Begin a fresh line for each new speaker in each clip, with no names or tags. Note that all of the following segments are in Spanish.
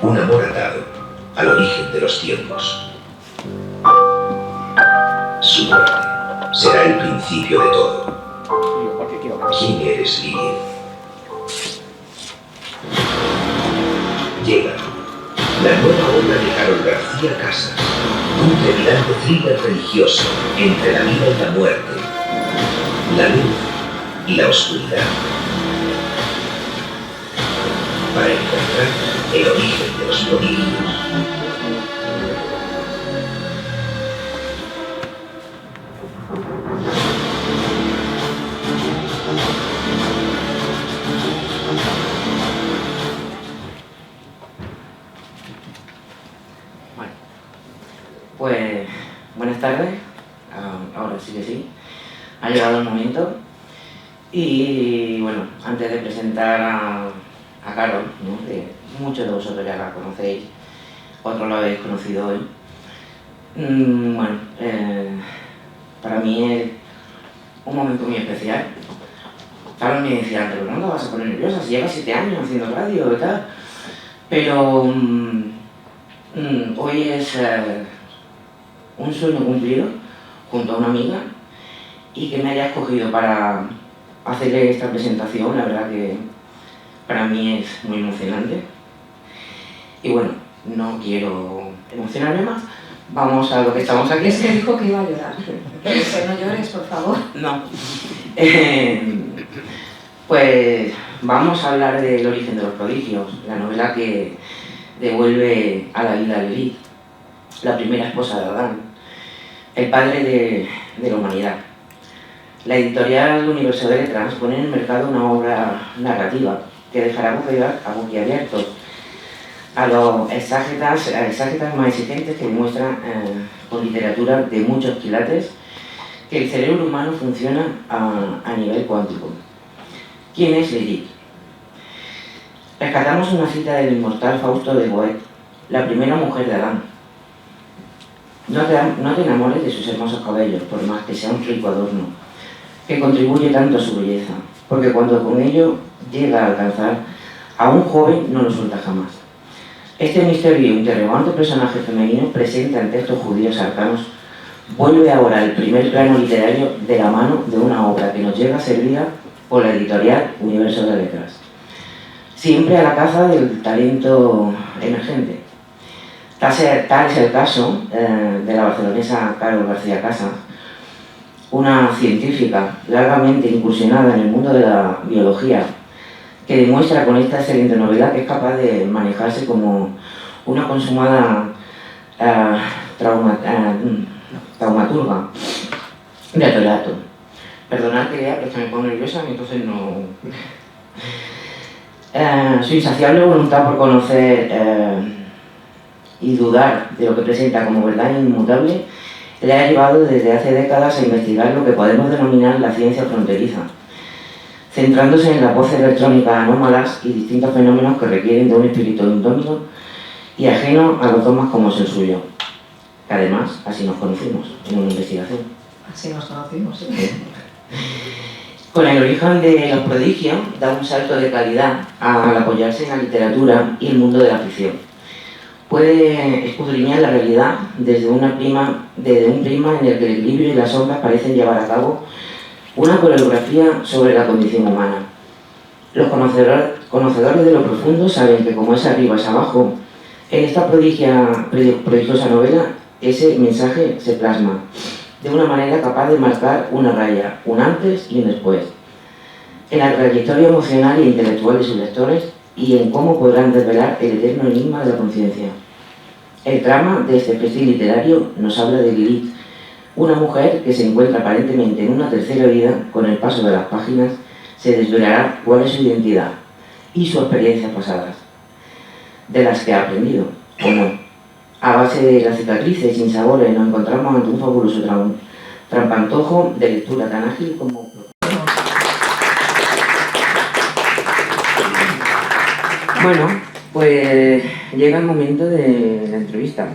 Un amor atado al origen de los tiempos. Su muerte será el principio de todo. ¿Quién eres, Lilith? Llega la nueva obra de Carol García Casas, un trepidante thriller religioso entre la vida y la muerte, la luz y la oscuridad, para encontrar el origen de los prodigios.
Pues, buenas tardes, ahora sí que sí, ha llegado el momento y bueno, antes de presentar a Carol, ¿no? Que muchos de vosotros ya la conocéis, otros la habéis conocido hoy, bueno, para mí es un momento muy especial. Carol me decía antes, ¿no te vas a poner nerviosa? Si llevas 7 años haciendo radio y tal, pero hoy es un sueño cumplido junto a una amiga y que me haya escogido para hacerle esta presentación, la verdad que para mí es muy emocionante. Y bueno, no quiero emocionarme más, vamos a lo que estamos aquí.
Es que dijo que iba a llorar. Que no llores, por favor.
No. Pues vamos a hablar del origen de los prodigios, la novela que devuelve a la vida a Lilith, la primera esposa de Adán, el padre de la humanidad. La editorial Universo de Letras pone en el mercado una obra narrativa que dejará boquiabiertos a los exágetas más exigentes que demuestran con literatura de muchos quilates que el cerebro humano funciona a nivel cuántico. ¿Quién es Lilith? Rescatamos una cita del inmortal Fausto de Goethe, la primera mujer de Adán. No te enamores de sus hermosos cabellos, por más que sea un rico adorno, que contribuye tanto a su belleza, porque cuando con ello llega a alcanzar a un joven no lo suelta jamás. Este misterio interrogante personaje femenino presente en textos judíos arcanos vuelve ahora al primer plano literario de la mano de una obra que nos llega servida por la editorial Universo de Letras, siempre a la caza del talento emergente. Tal es el caso de la barcelonesa Carol García Casas, una científica largamente incursionada en el mundo de la biología, que demuestra con esta excelente novela que es capaz de manejarse como una consumada taumaturga de relato. Perdonad que lea, pero es que me pongo nerviosa y entonces no... Su insaciable voluntad por conocer y dudar de lo que presenta como verdad inmutable le ha llevado desde hace décadas a investigar lo que podemos denominar la ciencia fronteriza, centrándose en las voces electrónicas anómalas y distintos fenómenos que requieren de un espíritu indómito y ajeno a los dogmas como es el suyo, que además así nos conocimos en una investigación.
Así nos conocimos, sí.
Con el origen de los prodigios da un salto de calidad al apoyarse en la literatura y el mundo de la ficción. Puede escudriñar la realidad desde un prisma en el que el equilibrio y las sombras parecen llevar a cabo una coreografía sobre la condición humana. Los conocedores de lo profundo saben que como es arriba es abajo, en esta prodigiosa novela ese mensaje se plasma de una manera capaz de marcar una raya, un antes y un después, en la trayectoria emocional e intelectual de sus lectores y en cómo podrán desvelar el eterno enigma de la conciencia. El trama de este perfil literario nos habla de Lilith, una mujer que se encuentra aparentemente en una tercera vida. Con el paso de las páginas se desvelará cuál es su identidad y sus experiencias pasadas, de las que ha aprendido, o no. A base de las cicatrices sin sabores nos encontramos ante un fabuloso trampantojo de lectura tan ágil como... Bueno, pues llega el momento de la entrevista.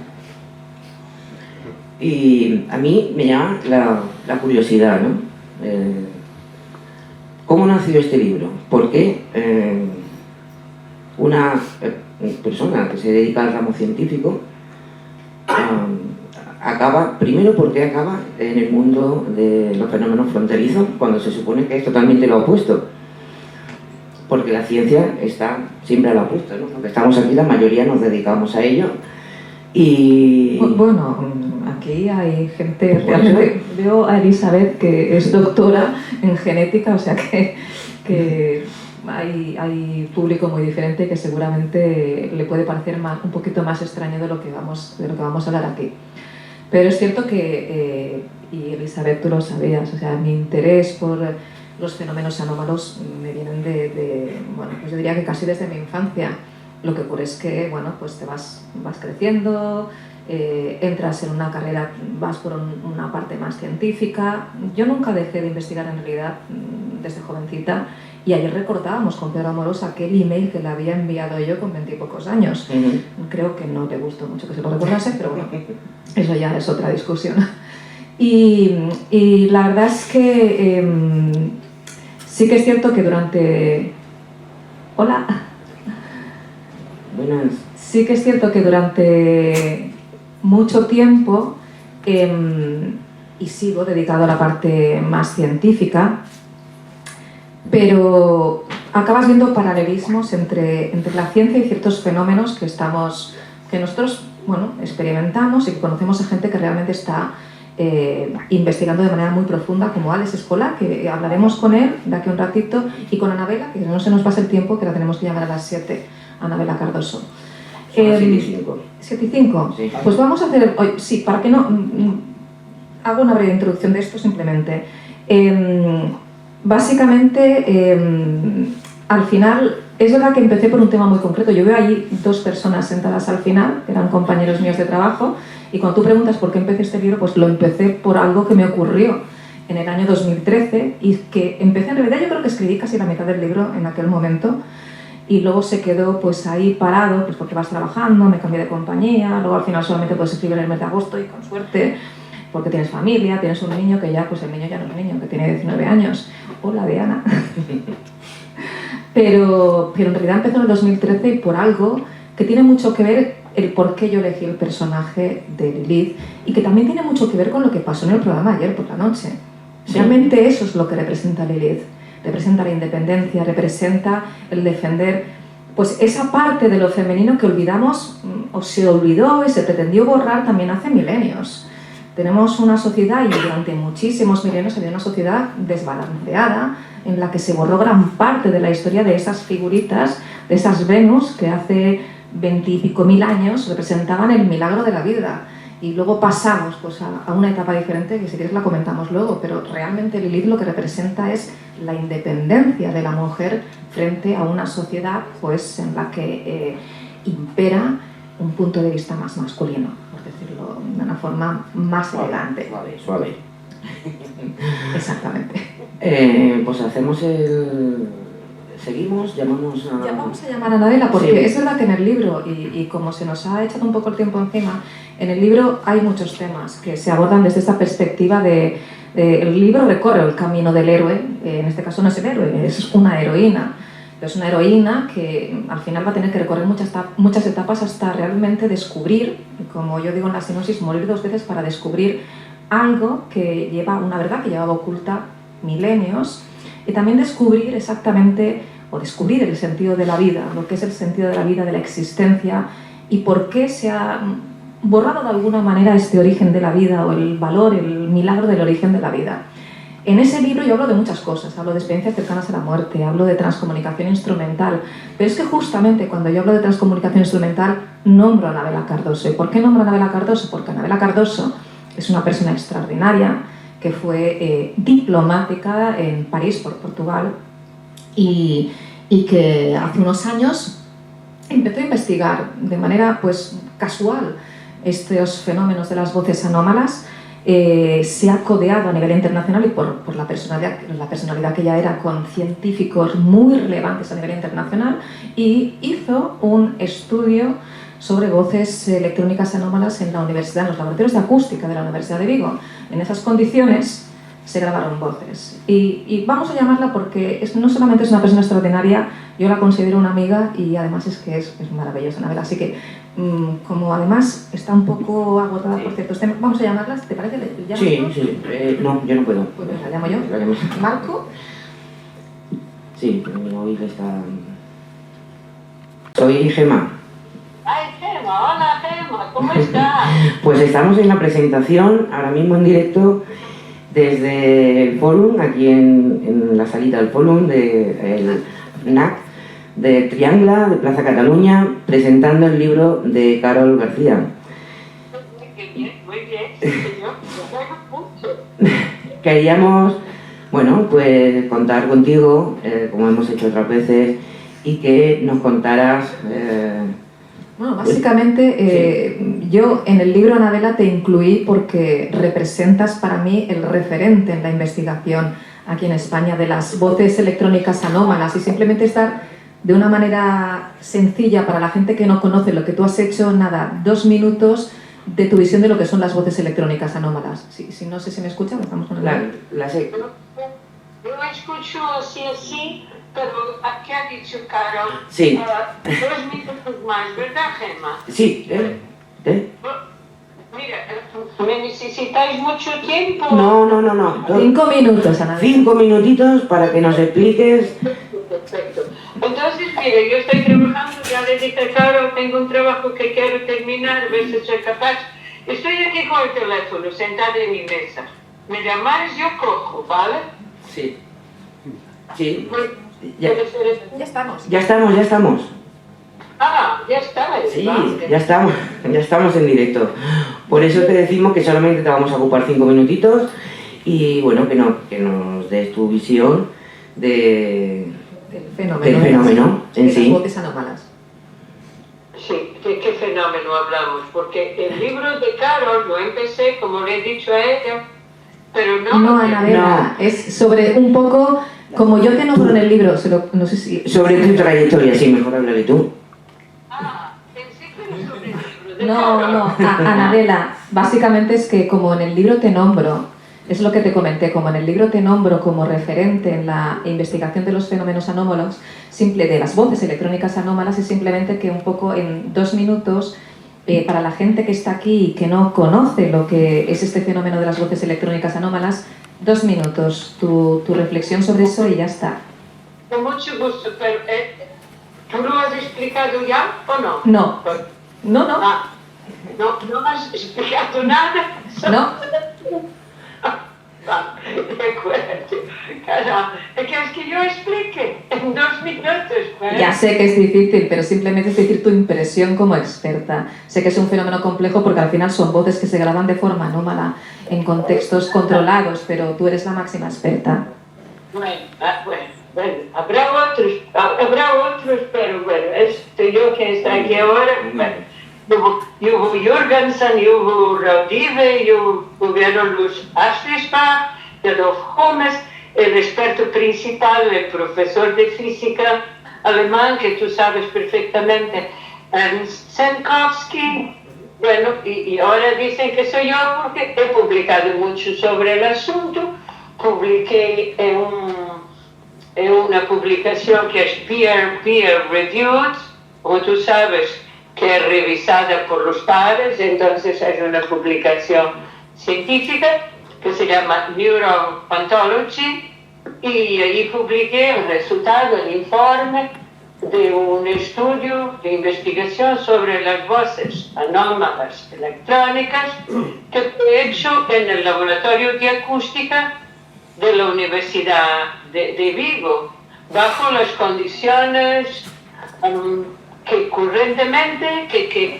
Y a mí me llama la curiosidad, ¿no? ¿Cómo nació este libro? ¿Por qué una persona que se dedica al ramo científico acaba, primero porque acaba en el mundo de los fenómenos fronterizos, cuando se supone que es totalmente lo opuesto. Porque la ciencia está siempre a lo opuesto, ¿no? Porque estamos aquí, la mayoría nos dedicamos a ello. Y
bueno, aquí hay gente, realmente veo a Elizabeth que es doctora en genética, o sea que hay público muy diferente que seguramente le puede parecer un poquito más extraño de lo que vamos a hablar aquí. Pero es cierto que, y Elizabeth, tú lo sabías, o sea, mi interés por los fenómenos anómalos me vienen bueno, pues yo diría que casi desde mi infancia. Lo que ocurre es que, bueno, pues te vas creciendo, entras en una carrera, vas por una parte más científica. Yo nunca dejé de investigar en realidad desde jovencita, y ayer recordábamos con Pedro Amorosa aquel email que le había enviado yo con 20 y pocos años. Creo que no le gustó mucho que se lo recordase, pero bueno, eso ya es otra discusión. Y la verdad es que sí que es cierto que durante... Hola.
buenas.
Sí que es cierto que durante mucho tiempo, y sigo dedicado a la parte más científica, pero acabas viendo paralelismos entre la ciencia y ciertos fenómenos que nosotros, bueno, experimentamos y que conocemos a gente que realmente está investigando de manera muy profunda, como Alex Escola, que hablaremos con él de aquí a un ratito, y con Anabela, que no se nos pase el tiempo, que la tenemos que llamar a las 7, Anabela Cardoso.
7 y 5.
7 y 5.
Sí.
Pues vamos a hacer hoy, sí, para que no... hago una breve introducción de esto simplemente. Básicamente, al final, es verdad que empecé por un tema muy concreto. Yo veo allí 2 personas sentadas al final, que eran compañeros míos de trabajo, y cuando tú preguntas por qué empecé este libro, pues lo empecé por algo que me ocurrió en el año 2013, y que empecé, en realidad yo creo que escribí casi la mitad del libro en aquel momento, y luego se quedó pues ahí parado, pues porque vas trabajando, me cambié de compañía, luego al final solamente puedes escribir en el mes de agosto, y con suerte, porque tienes familia, tienes un niño que ya, pues el niño ya no es un niño, que tiene 19 años. Hola, Diana. Pero en realidad empezó en el 2013 y por algo que tiene mucho que ver el por qué yo elegí el personaje de Lilith, y que también tiene mucho que ver con lo que pasó en el programa ayer por la noche. Realmente eso es lo que representa Lilith. Representa la independencia, representa el defender pues esa parte de lo femenino que olvidamos, o se olvidó y se pretendió borrar también hace milenios. Tenemos una sociedad, y durante muchísimos milenios había una sociedad desbalanceada, en la que se borró gran parte de la historia de esas figuritas, de esas Venus que hace 20 y pico mil años representaban el milagro de la vida. Y luego pasamos pues, a una etapa diferente, que si quieres la comentamos luego, pero realmente Lilith lo que representa es la independencia de la mujer frente a una sociedad pues, en la que impera un punto de vista más masculino, por decirlo de una forma más elegante.
Suave.
Exactamente.
Pues hacemos el... Seguimos, llamamos a...
Ya vamos a llamar a Anabela, porque
sí.
Es verdad que en el libro, y como se nos ha echado un poco el tiempo encima, en el libro hay muchos temas que se abordan desde esta perspectiva de el libro recorre el camino del héroe, en este caso no es el héroe, es una heroína. Es una heroína que al final va a tener que recorrer muchas etapas hasta realmente descubrir, como yo digo en la sinopsis, morir 2 veces para descubrir algo que lleva, una verdad que llevaba oculta milenios, y también descubrir exactamente, o descubrir el sentido de la vida, lo que es el sentido de la vida, de la existencia, y por qué se ha borrado de alguna manera este origen de la vida, o el valor, el milagro del origen de la vida. En ese libro yo hablo de muchas cosas, hablo de experiencias cercanas a la muerte, hablo de transcomunicación instrumental, pero es que justamente cuando yo hablo de transcomunicación instrumental nombro a Anabela Cardoso. ¿Y por qué nombro a Anabela Cardoso? Porque Anabela Cardoso es una persona extraordinaria que fue diplomática en París, por Portugal, y que hace unos años empezó a investigar de manera pues, casual estos fenómenos de las voces anómalas. Se ha codeado a nivel internacional, y por la personalidad que ella era, con científicos muy relevantes a nivel internacional, y hizo un estudio sobre voces electrónicas anómalas en la universidad, en los laboratorios de acústica de la Universidad de Vigo. En esas condiciones se grabaron voces. Y vamos a llamarla porque no solamente es una persona extraordinaria, yo la considero una amiga y además es que es maravillosa, Anabela. Así que, como además está un poco agotada por ciertos temas, vamos a llamarla, ¿te parece?
Sí, sí. No, yo no puedo.
Pues la llamo yo.
La llamo.
Marco.
Sí, pero mi móvil está... Soy Gemma.
Ay, Gemma, hola Gemma, ¿cómo estás?
Pues estamos en la presentación, ahora mismo en directo, desde el Fórum, aquí en la salita del Fórum, del NAC, de Triangla, de Plaza Cataluña, presentando el libro de Carol García.
Muy bien, sí, señor.
Queríamos, bueno, pues contar contigo, como hemos hecho otras veces, y que nos contaras...
Bueno, básicamente yo en el libro, Anabela, te incluí porque representas para mí el referente en la investigación aquí en España de las voces electrónicas anómalas, y simplemente estar de una manera sencilla para la gente que no conoce lo que tú has hecho, nada, 2 minutos de tu visión de lo que son las voces electrónicas anómalas. Si no sé si me escuchan, estamos con el...
Yo escucho sí, pero ¿qué ha dicho Carol?
Sí.
2 minutos más, ¿verdad, Gemma?
Sí,
Mira, ¿me necesitáis mucho tiempo?
No.
5 minutos, Anabela.
5 minutitos para que nos expliques.
Perfecto. Entonces, mire, yo estoy trabajando, ya le dije a Carol, tengo un trabajo que quiero terminar, a ver si soy capaz. Estoy aquí con el teléfono, sentada en mi mesa. Me llamáis, yo cojo, ¿vale?
Sí. Sí.
Ya estamos.
Ya estamos.
Ah, ya está.
Sí, ya estamos en directo. Por eso te decimos que solamente te vamos a ocupar 5 minutitos y bueno, que nos des tu visión del fenómeno en sí.
Las voces anómalas.
Sí, ¿de qué fenómeno hablamos? Porque el libro de Carol lo empecé, como le he dicho a ella, pero no...
No, Anabela, es sobre un poco, como yo te nombro en el libro, no sé si...
Sobre tu trayectoria, sí, mejor háblale tú.
Pensé que era sobre el libro de Carol.
No, Anabela, básicamente es que como en el libro te nombro, es lo que te comenté, como en el libro te nombro como referente en la investigación de los fenómenos anómalos, de las voces electrónicas anómalas, es simplemente que un poco en 2 minutos, para la gente que está aquí y que no conoce lo que es este fenómeno de las voces electrónicas anómalas, 2 minutos, tu reflexión sobre eso y ya está.
Con mucho gusto, pero ¿tú lo has explicado ya o no?
No.
No has explicado nada.
No.
De acuerdo. Caramba, ¿quieres que yo explique en 2 minutos? Pues?
Ya sé que es difícil, pero simplemente es decir tu impresión como experta. Sé que es un fenómeno complejo porque al final son voces que se graban de forma anómala en contextos controlados, pero tú eres la máxima experta.
Bueno, habrá otros, pero bueno, estoy yo que está aquí ahora. Bueno, hubo Jorgensen, hubo Raudive, hubieron los Ashlisbach, Adolf Holmes, el experto principal, el profesor de física alemán, que tú sabes perfectamente, Ernst Senkowski. Bueno, y ahora dicen que soy yo porque he publicado mucho sobre el asunto. Publiqué en una publicación que es peer reviewed, como tú sabes, que es revisada por los pares, entonces hay una publicación científica que se llama Neuropathology, y allí publiqué el resultado, el informe de un estudio de investigación sobre las voces anómalas electrónicas que fue hecho en el laboratorio de acústica de la Universidad de Vigo, bajo las condiciones que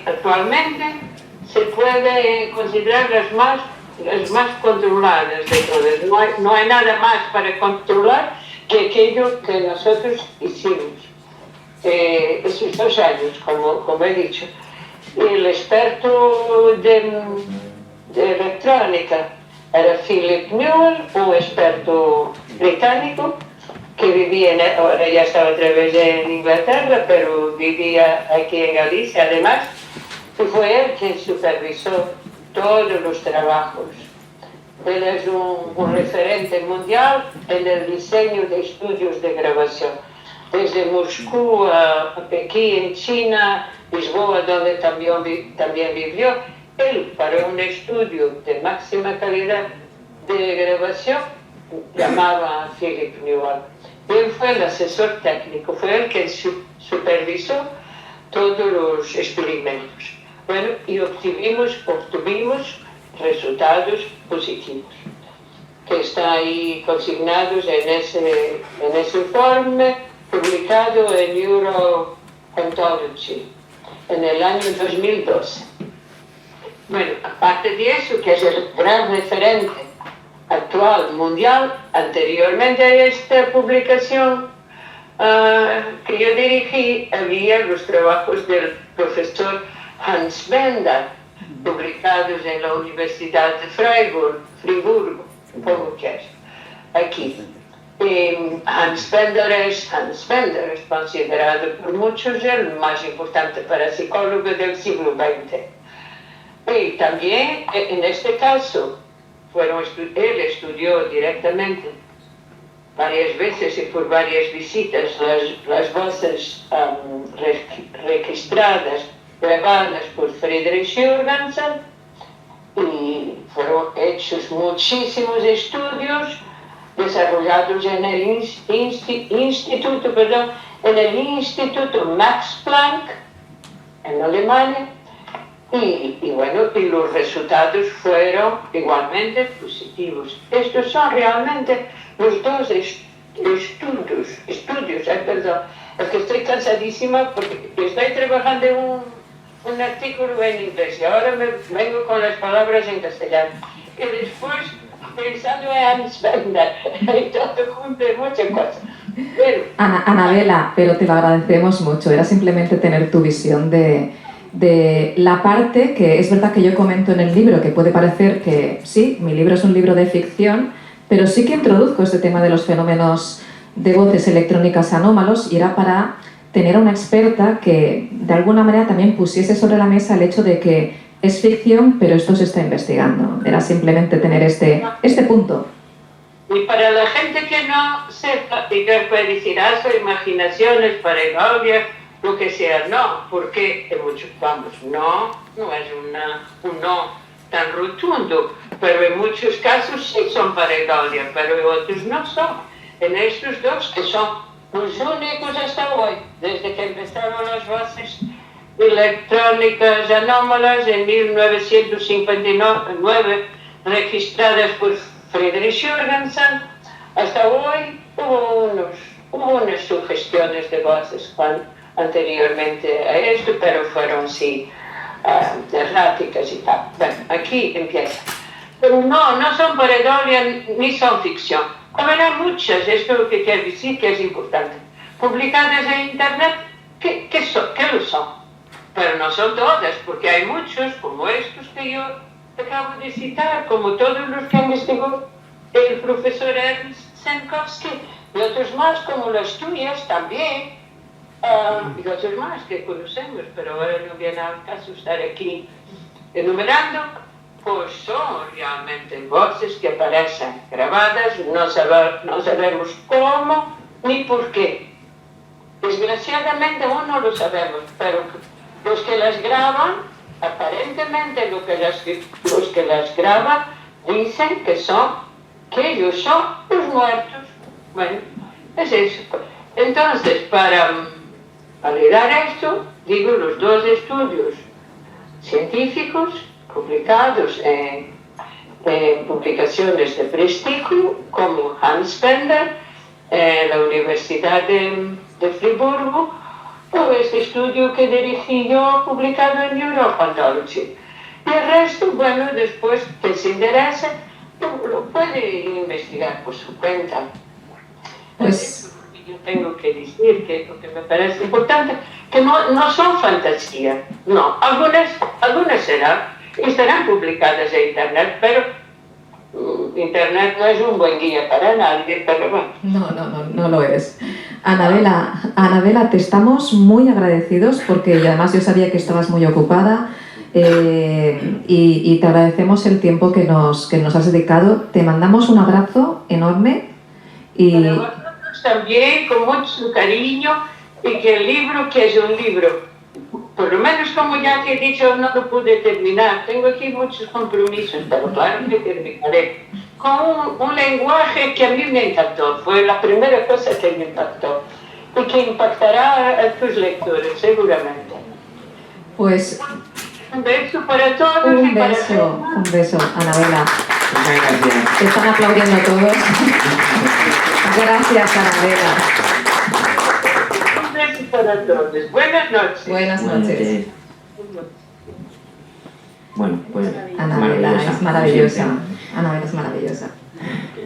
actualmente se puede considerar las más controladas de todas. No hay nada más para controlar que aquello que nosotros hicimos esos 2 años, como he dicho. El experto de electrónica era Philip Newell, un experto británico que vivía, ahora ya estaba otra vez en Inglaterra, pero vivía aquí en Galicia además, y fue él quien supervisó todos los trabajos. Él es un referente mundial en el diseño de estudios de grabación. Desde Moscú a Pekín, en China, Lisboa, donde también vivió, él para un estudio de máxima calidad de grabación llamaba a Philip Newell. Él fue el asesor técnico, fue el que supervisó todos los experimentos. Bueno, y obtuvimos resultados positivos, que están ahí consignados en ese informe publicado en Neuro-Ontology en el año 2012. Bueno, aparte de eso, que es el gran referente actual mundial, anteriormente a esta publicación que yo dirigí, había los trabajos del profesor Hans Bender, publicados en la Universidad de Friburgo, supongo que es, aquí. Hans Bender es considerado por muchos el más importante parapsicólogo del siglo XX. Y también, en este caso, él estudió directamente varias veces y por varias visitas las voces registradas, grabadas por Friedrich Jürgensen, y fueron hechos muchísimos estudios desarrollados en el Instituto Max Planck en Alemania, y los resultados fueron igualmente positivos. Estos son realmente los dos estudios, es que estoy cansadísima porque estoy trabajando en un artículo en inglés y ahora me vengo con las palabras en castellano. Y después pensando en Hans Bender, y todo junto y muchas cosas.
Anabela, pero te lo agradecemos mucho. Era simplemente tener tu visión de la parte que es verdad que yo comento en el libro, que puede parecer que sí, mi libro es un libro de ficción, pero sí que introduzco este tema de los fenómenos de voces electrónicas anómalos, y era para tener a una experta que de alguna manera también pusiese sobre la mesa el hecho de que es ficción, pero esto se está investigando. Era simplemente tener este punto.
Y para la gente que no sepa, y que puede decir, son imaginaciones, pareidolia, lo que sea, no, porque no es un no tan rotundo, pero en muchos casos sí son pareidolia, pero en otros no son. En estos dos, que son los únicos hasta hoy, desde que empezaron las voces electrónicas anómalas en 1959, registradas por Friedrich Jürgensen, hasta hoy hubo unas sugestiones de voces anteriormente a esto, pero fueron sí erráticas y tal. Bueno, aquí empieza. Pero no son pareidolia ni son ficción. Habrá muchas, esto es lo que quiero decir que es importante, publicadas en internet que lo son, pero no son todas, porque hay muchos, como estos que yo acabo de citar, como todos los que investigó el profesor Ernst Senkowski, y otros más como las tuyas también, y otros más que conocemos, pero ahora no viene al caso estar aquí enumerando. Pues son realmente voces que aparecen grabadas, no sabemos cómo ni por qué. Desgraciadamente aún no lo sabemos, pero los que las graban, aparentemente los que las graban dicen que ellos son los muertos. Bueno, es eso. Entonces, para validar esto, digo los dos estudios científicos publicados en publicaciones de prestigio, como Hans Bender, en la Universidad de Friburgo, o este estudio que dirigí yo, publicado en Neuro-Ontology. Y el resto, bueno, después que se interese, lo puede investigar por su cuenta.
Pues
yo tengo que decir que lo que me parece importante, que no son fantasía, no, algunas estarán publicadas en internet, pero internet no es un buen guía para nadie, pero bueno.
No lo es. Anabela, te estamos muy agradecidos porque además yo sabía que estabas muy ocupada. y te agradecemos el tiempo que nos has dedicado. Te mandamos un abrazo enorme. Y
para vosotros también, con mucho cariño, y que el libro, que es un libro, por lo menos como ya te he dicho, no lo pude terminar, tengo aquí muchos compromisos, pero claro que terminaré, con un lenguaje que a mí me encantó, fue la primera cosa que me impactó, y que impactará a tus lectores, seguramente.
pues
Un beso para todos.
un beso, Anabela.
Muchas gracias.
Te están aplaudiendo todos. Gracias, Anabela.
Un beso para todos. Buenas noches.
Buenas noches.
Bueno, pues
Anabela es maravillosa. Anabela es maravillosa.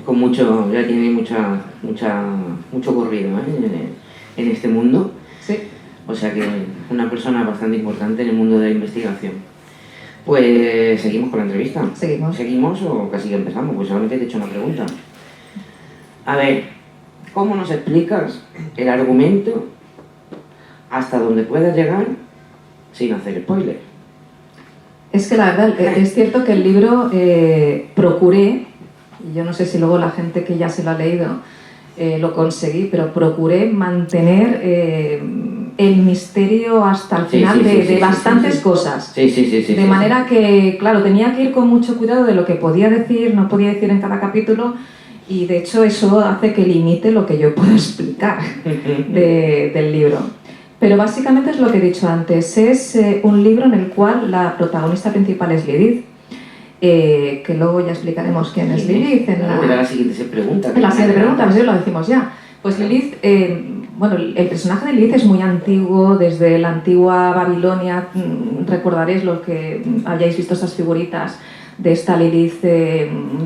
Con mucho, ya tiene mucho corrido, ¿eh? En este mundo.
Sí.
O sea que una persona bastante importante en el mundo de la investigación. Pues seguimos con la entrevista. ¿Seguimos o casi que empezamos? Pues solamente te he hecho una pregunta. A ver, ¿cómo nos explicas el argumento hasta donde puedas llegar sin hacer spoiler?
Es que la verdad, es cierto que el libro procuré, y yo no sé si luego la gente que ya se lo ha leído lo conseguí, pero procuré mantener el misterio hasta el final de bastantes cosas. De manera que, claro, tenía que ir con mucho cuidado de lo que podía decir, no podía decir en cada capítulo, y de hecho eso hace que limite lo que yo puedo explicar del libro. Pero básicamente es lo que he dicho antes, es un libro en el cual la protagonista principal es Lilith, que luego ya explicaremos quién es Lilith en
la siguiente pregunta.
En la siguiente pregunta, no sé si lo decimos ya. Pues Lilith, bueno, el personaje de Lilith es muy antiguo, desde la antigua Babilonia, recordaréis los que hayáis visto esas figuritas de esta Lilith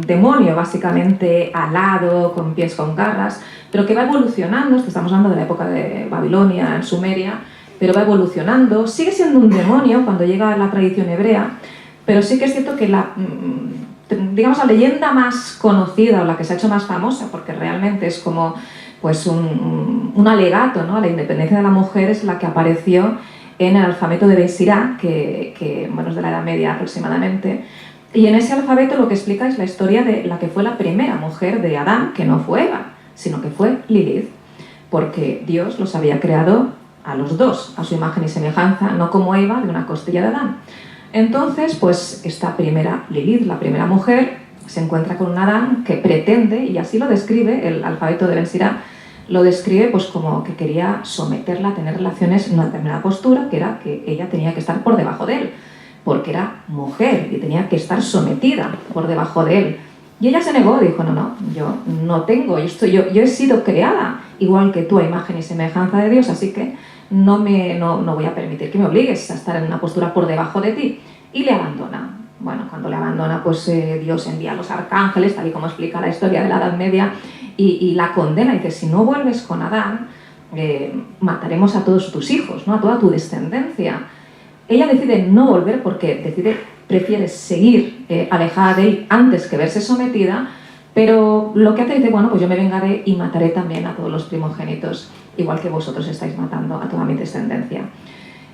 demonio, básicamente alado, con pies con garras, pero que va evolucionando, estamos hablando de la época de Babilonia, en Sumeria, pero va evolucionando, sigue siendo un demonio cuando llega a la tradición hebrea, pero sí que es cierto que la leyenda más conocida o la que se ha hecho más famosa, porque realmente es como pues un alegato, ¿no?, a la independencia de la mujer, es la que apareció en el alfabeto de Ben Sirá, que bueno, es de la Edad Media aproximadamente, y en ese alfabeto lo que explica es la historia de la que fue la primera mujer de Adán, que no fue Eva, sino que fue Lilith, porque Dios los había creado a los dos, a su imagen y semejanza, no como Eva de una costilla de Adán. Entonces, pues esta primera Lilith, la primera mujer, se encuentra con un Adán que pretende, y así lo describe el alfabeto de Ben Sirá, lo describe pues como que quería someterla a tener relaciones en una determinada postura, que era que ella tenía que estar por debajo de él, porque era mujer y tenía que estar sometida por debajo de él. Y ella se negó, dijo, no, yo no tengo, yo he sido creada igual que tú a imagen y semejanza de Dios, así que no voy a permitir que me obligues a estar en una postura por debajo de ti. Y le abandona. Bueno, cuando le abandona, pues Dios envía a los arcángeles, tal y como explica la historia de la Edad Media, y la condena, y dice, si no vuelves con Adán, mataremos a todos tus hijos, ¿no?, a toda tu descendencia. Ella decide no volver porque prefiere seguir alejada de él antes que verse sometida, pero lo que hace dice, bueno, pues yo me vengaré y mataré también a todos los primogénitos, igual que vosotros estáis matando a toda mi descendencia.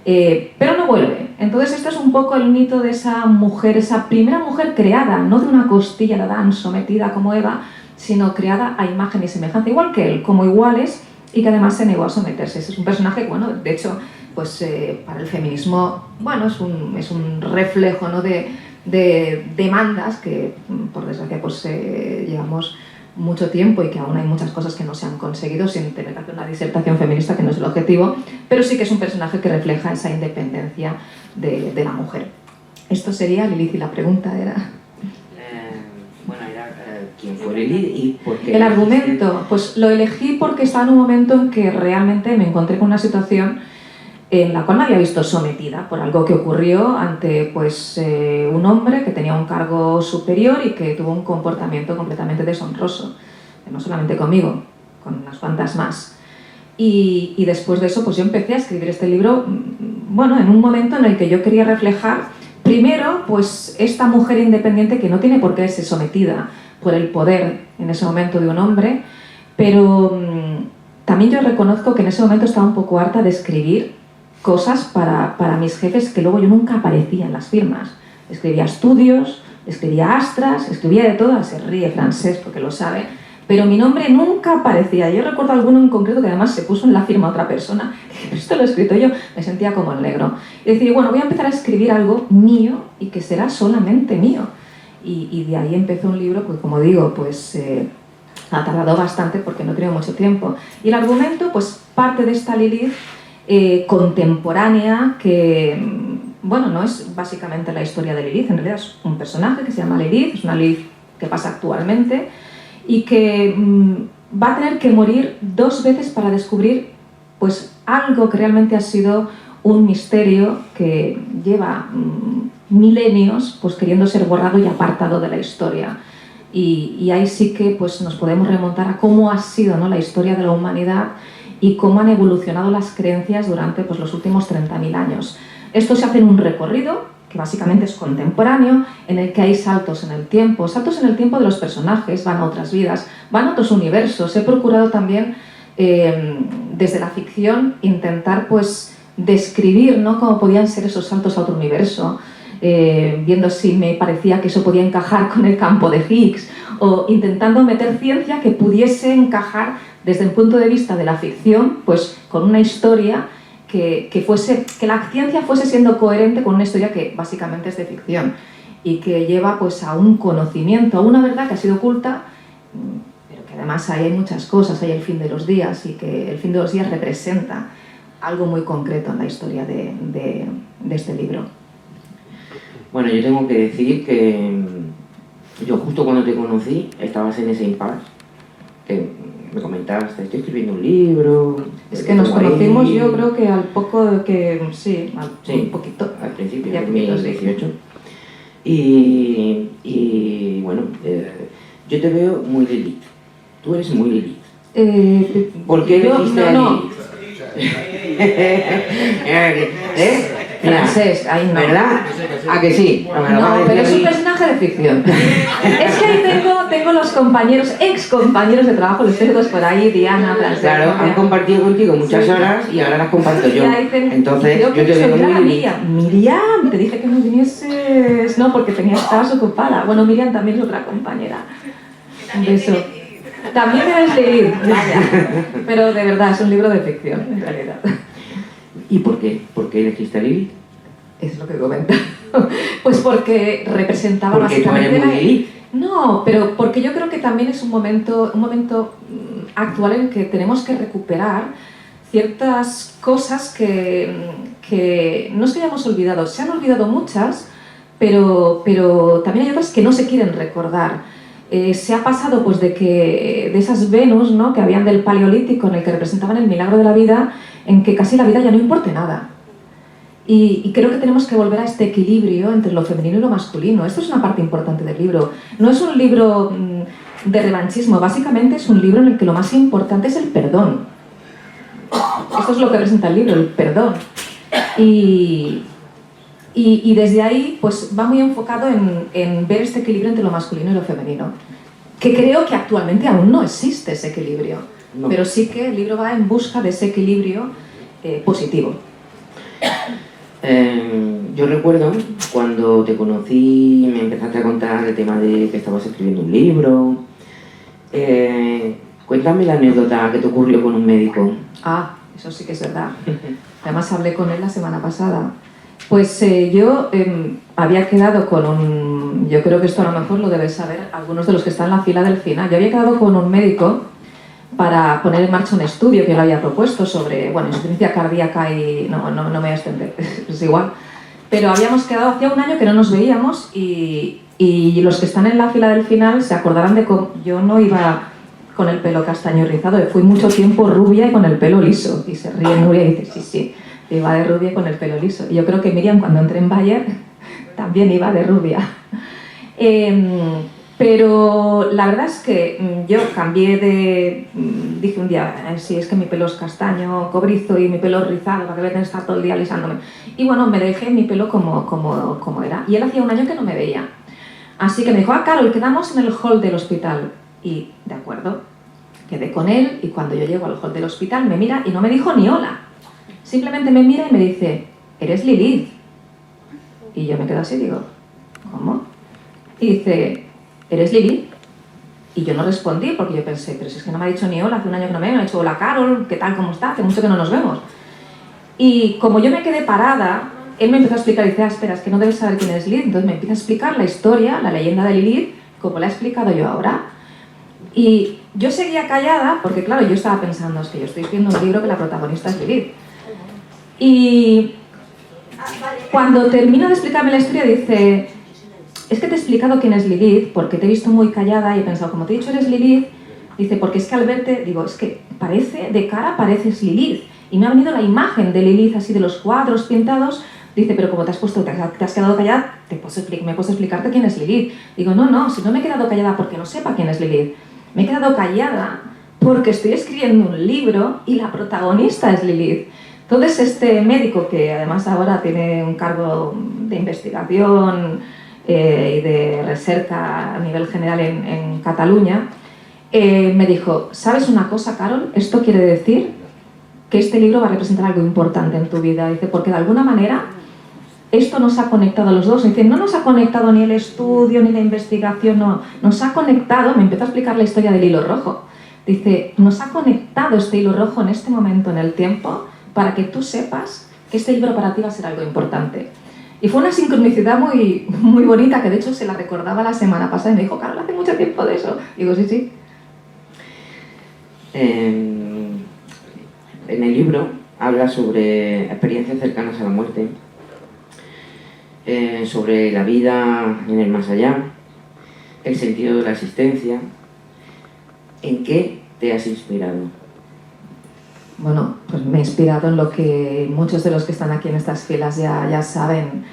Pero no vuelve. Entonces esto es un poco el mito de esa mujer, esa primera mujer creada, no de una costilla de Adán sometida como Eva, sino creada a imagen y semejanza, igual que él, como iguales, y que además se negó a someterse. Ese es un personaje, bueno, de hecho, pues para el feminismo, bueno, es un reflejo, ¿no?, de demandas que, por desgracia, pues llevamos mucho tiempo y que aún hay muchas cosas que no se han conseguido, sin tener que hacer una disertación feminista, que no es el objetivo, pero sí que es un personaje que refleja esa independencia de la mujer. Esto sería Lilith, y la pregunta era...
Bueno, era quién fue Lilith y por qué...
El argumento, pues lo elegí porque estaba en un momento en que realmente me encontré con una situación en la cual me había visto sometida por algo que ocurrió ante pues, un hombre que tenía un cargo superior y que tuvo un comportamiento completamente deshonroso, no solamente conmigo, con unas cuantas más. Y después de eso pues yo empecé a escribir este libro, bueno, en un momento en el que yo quería reflejar, primero, pues esta mujer independiente que no tiene por qué ser sometida por el poder en ese momento de un hombre, pero también yo reconozco que en ese momento estaba un poco harta de escribir cosas para mis jefes que luego yo nunca aparecía en las firmas. Escribía estudios, escribía astras, escribía de todo, se ríe Francés porque lo sabe, pero mi nombre nunca aparecía. Yo recuerdo alguno en concreto que además se puso en la firma otra persona. Dije, esto lo he escrito yo, me sentía como el negro. Y decir, bueno, voy a empezar a escribir algo mío y que será solamente mío. Y de ahí empezó un libro, pues como digo, pues ha tardado bastante porque no he tenido mucho tiempo. Y el argumento, pues parte de esta Lilith contemporánea que, bueno, no es básicamente la historia de Lilith, en realidad es un personaje que se llama Lilith, es una Lilith que pasa actualmente y que va a tener que morir 2 veces para descubrir pues algo que realmente ha sido un misterio que lleva milenios pues queriendo ser borrado y apartado de la historia. Y ahí sí que pues nos podemos remontar a cómo ha sido, ¿no?, la historia de la humanidad y cómo han evolucionado las creencias durante pues, los últimos 30.000 años. Esto se hace en un recorrido que básicamente es contemporáneo, en el que hay saltos en el tiempo de los personajes, van a otras vidas, van a otros universos. He procurado también, desde la ficción, intentar pues, describir, ¿no?, cómo podían ser esos saltos a otro universo, viendo si me parecía que eso podía encajar con el campo de Higgs, o intentando meter ciencia que pudiese encajar desde el punto de vista de la ficción, pues con una historia que la ciencia fuese siendo coherente con una historia que básicamente es de ficción y que lleva pues a un conocimiento, a una verdad que ha sido oculta, pero que además ahí hay muchas cosas, hay el fin de los días y que el fin de los días representa algo muy concreto en la historia de este libro.
Bueno, yo tengo que decir que yo justo cuando te conocí estabas en ese impasse, que me comentaste, estoy escribiendo un libro...
Es que nos conocimos ahí, yo creo que al poco de que... Sí, un poquito.
Al principio, de 2018. Y bueno, yo te veo muy Lilith. Tú eres muy Lilith. ¿Por qué elegiste a Lilith?
Francés, ahí no.
¿Verdad? ¿A que sí?
No, pero es un personaje de ficción. Es que ahí tengo los compañeros, ex compañeros de trabajo, los tengo por ahí, Diana, Francés.
Claro, han compartido contigo muchas horas y ahora las comparto yo. Entonces, yo te veo muy
Miriam, te dije que no vinieses, no, porque estabas ocupada. Bueno, Miriam también es otra compañera. Un beso. También eres leír, pero de verdad es un libro de ficción, en realidad.
¿Y por qué? ¿Por qué elegiste a Lilith?
Es lo que comento. Pues porque representaba
¿Porque
básicamente
tú eres muy Lilith?
No, pero porque yo creo que también es un momento actual en que tenemos que recuperar ciertas cosas que no es que hayamos olvidado, se han olvidado muchas, pero también hay otras que no se quieren recordar. Se ha pasado pues de esas Venus, ¿no?, que habían del Paleolítico, en el que representaban el milagro de la vida, en que casi la vida ya no importe nada. Y creo que tenemos que volver a este equilibrio entre lo femenino y lo masculino. Esto es una parte importante del libro. No es un libro de revanchismo, básicamente es un libro en el que lo más importante es el perdón. Esto es lo que presenta el libro, el perdón. Y desde ahí pues va muy enfocado en ver este equilibrio entre lo masculino y lo femenino, que creo que actualmente aún no existe ese equilibrio, no. Pero sí que el libro va en busca de ese equilibrio positivo.
Yo recuerdo cuando te conocí, me empezaste a contar el tema de que estabas escribiendo un libro. Cuéntame la anécdota que te ocurrió con un médico.
Ah, eso sí que es verdad. Además hablé con él la semana pasada. Pues yo había quedado con un... Yo creo que esto a lo mejor lo debes saber algunos de los que están en la fila del final. Yo había quedado con un médico para poner en marcha un estudio que él había propuesto sobre, bueno, insuficiencia cardíaca y... No me voy a extender, es igual. Pero habíamos quedado, hacía un año que no nos veíamos y los que están en la fila del final se acordarán de cómo yo no iba con el pelo castaño rizado, fui mucho tiempo rubia y con el pelo liso. Y se ríe Nuria y dice, sí, iba de rubia con el pelo liso. Y yo creo que Miriam, cuando entré en Bayer, también iba de rubia. Pero la verdad es que yo cambié dije un día, sí, es que mi pelo es castaño, cobrizo y mi pelo es rizado, para que voy a estar todo el día alisándome. Y bueno, me dejé mi pelo como era. Y él hacía un año que no me veía. Así que me dijo, Carol, quedamos en el hall del hospital. Y de acuerdo, quedé con él y cuando yo llego al hall del hospital me mira y no me dijo ni hola. simplemente me mira y me dice, eres Lilith. Y yo me quedo así y digo, ¿cómo? Y dice, ¿eres Lilith? Y yo no respondí porque yo pensé, pero si es que no me ha dicho ni hola, hace un año que no me ha dicho hola Carol, ¿qué tal, cómo está? Hace mucho que no nos vemos. Y como yo me quedé parada, él me empezó a explicar, dice, espera, es que no debes saber quién es Lilith. Entonces me empieza a explicar la historia, la leyenda de Lilith, como la he explicado yo ahora. Y yo seguía callada porque, claro, yo estaba pensando, es que yo estoy escribiendo un libro que la protagonista es Lilith. Y cuando termina de explicarme la historia, dice, es que te he explicado quién es Lilith porque te he visto muy callada y he pensado, como te he dicho eres Lilith, dice, porque es que al verte, digo, es que parece, de cara pareces Lilith. Y me ha venido la imagen de Lilith así de los cuadros pintados, dice, pero como te has quedado callada, me puedo explicarte quién es Lilith. Digo, no, si no me he quedado callada porque no sepa quién es Lilith, me he quedado callada porque estoy escribiendo un libro y la protagonista es Lilith. Entonces este médico, que además ahora tiene un cargo de investigación y de recerca a nivel general en Cataluña, me dijo, ¿sabes una cosa, Carol? Esto quiere decir que este libro va a representar algo importante en tu vida. Dice, porque de alguna manera esto nos ha conectado a los dos. Dice, no nos ha conectado ni el estudio ni la investigación, no. Nos ha conectado, me empezó a explicar la historia del hilo rojo. Dice, nos ha conectado este hilo rojo en este momento en el tiempo para que tú sepas que este libro para ti va a ser algo importante. Y fue una sincronicidad muy, muy bonita, que de hecho se la recordaba la semana pasada y me dijo, Carol, hace mucho tiempo de eso. Digo, sí.
En el libro habla sobre experiencias cercanas a la muerte, sobre la vida en el más allá, el sentido de la existencia. ¿En qué te has inspirado?
Bueno, pues me he inspirado en lo que muchos de los que están aquí en estas filas ya saben,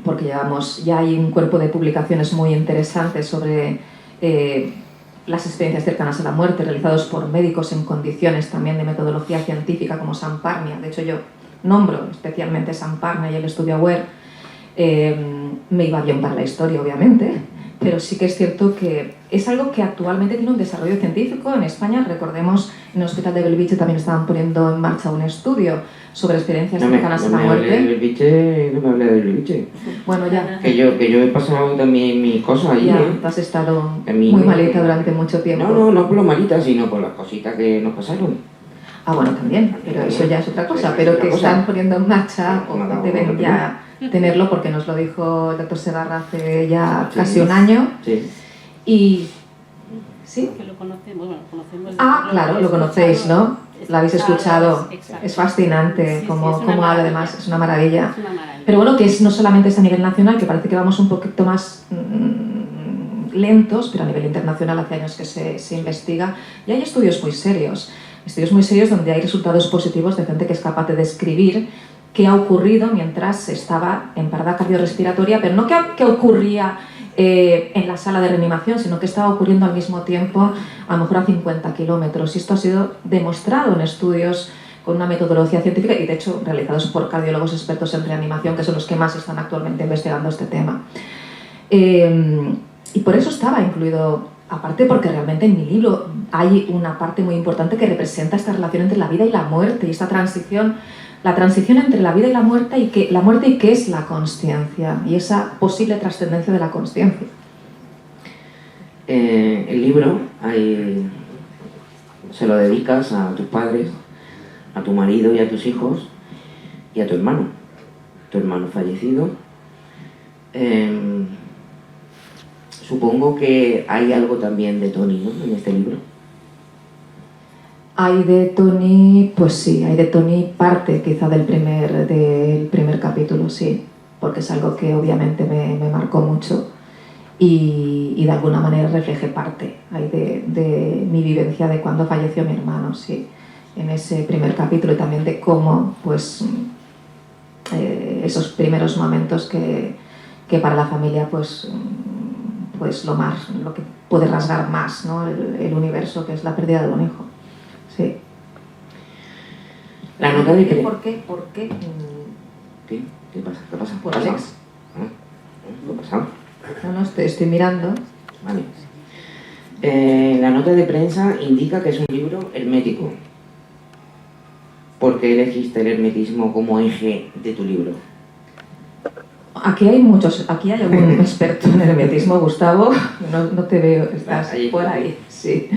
porque ya hay un cuerpo de publicaciones muy interesantes sobre las experiencias cercanas a la muerte, realizados por médicos en condiciones también de metodología científica como Sam Parnia. De hecho, yo nombro especialmente Sam Parnia y el estudio Aware. Me iba bien para la historia, obviamente, pero sí que es cierto que es algo que actualmente tiene un desarrollo científico. En España, recordemos, en el Hospital de Bellvitge también estaban poniendo en marcha un estudio sobre experiencias cercanas a la muerte.
No me hable de Bellvitge.
Bueno, ya.
Que yo he pasado también mis cosas ahí.
Ya, has estado muy malita durante mucho tiempo.
No por lo malita, sino por las cositas que nos pasaron.
Ah, bueno, también, pero eso ya es otra cosa. Pero que están poniendo en marcha, o deben ya tenerlo, porque nos lo dijo el doctor Segarra hace ya casi un año.
Sí.
Y... ¿Sí?
Que lo conocemos, bueno, lo conocemos.
Ah, claro, lo conocéis, ¿no? Lo habéis escuchado. Es fascinante
sí,
cómo
es una
habla, además, es una maravilla.
Es una maravilla.
Pero bueno, que no solamente es a nivel nacional, que parece que vamos un poquito más lentos, pero a nivel internacional hace años que se investiga. Y hay estudios muy serios donde hay resultados positivos de gente que es capaz de describir qué ha ocurrido mientras estaba en parada cardiorrespiratoria, pero no qué ocurría en la sala de reanimación, sino que estaba ocurriendo al mismo tiempo, a lo mejor a 50 kilómetros. Y esto ha sido demostrado en estudios con una metodología científica y, de hecho, realizados por cardiólogos expertos en reanimación, que son los que más están actualmente investigando este tema. Y por eso estaba incluido, aparte porque realmente en mi libro hay una parte muy importante que representa esta relación entre la vida y la muerte, y esta transición, la transición entre la vida y la muerte y qué es la consciencia, y esa posible trascendencia de la consciencia.
El libro se lo dedicas a tus padres, a tu marido y a tus hijos y a tu hermano fallecido. Supongo que hay algo también de Tony, ¿no?, en este libro.
Hay de Tony, pues sí, hay de Tony parte quizá del primer capítulo, sí, porque es algo que obviamente me marcó mucho y de alguna manera refleje parte hay de mi vivencia de cuando falleció mi hermano, sí, en ese primer capítulo, y también de cómo, pues, esos primeros momentos que para la familia, pues lo que puede rasgar más, ¿no?, el universo, que es la pérdida de un hijo. Sí.
La nota de
¿Por qué?
¿Qué pasa?
¿Por Alex?
¿Qué ha pasado?
No, estoy mirando.
Vale. La nota de prensa indica que es un libro hermético. ¿Por qué elegiste el hermetismo como eje de tu libro?
Aquí hay algún experto en hermetismo, Gustavo, no te veo, estás por ahí, sí.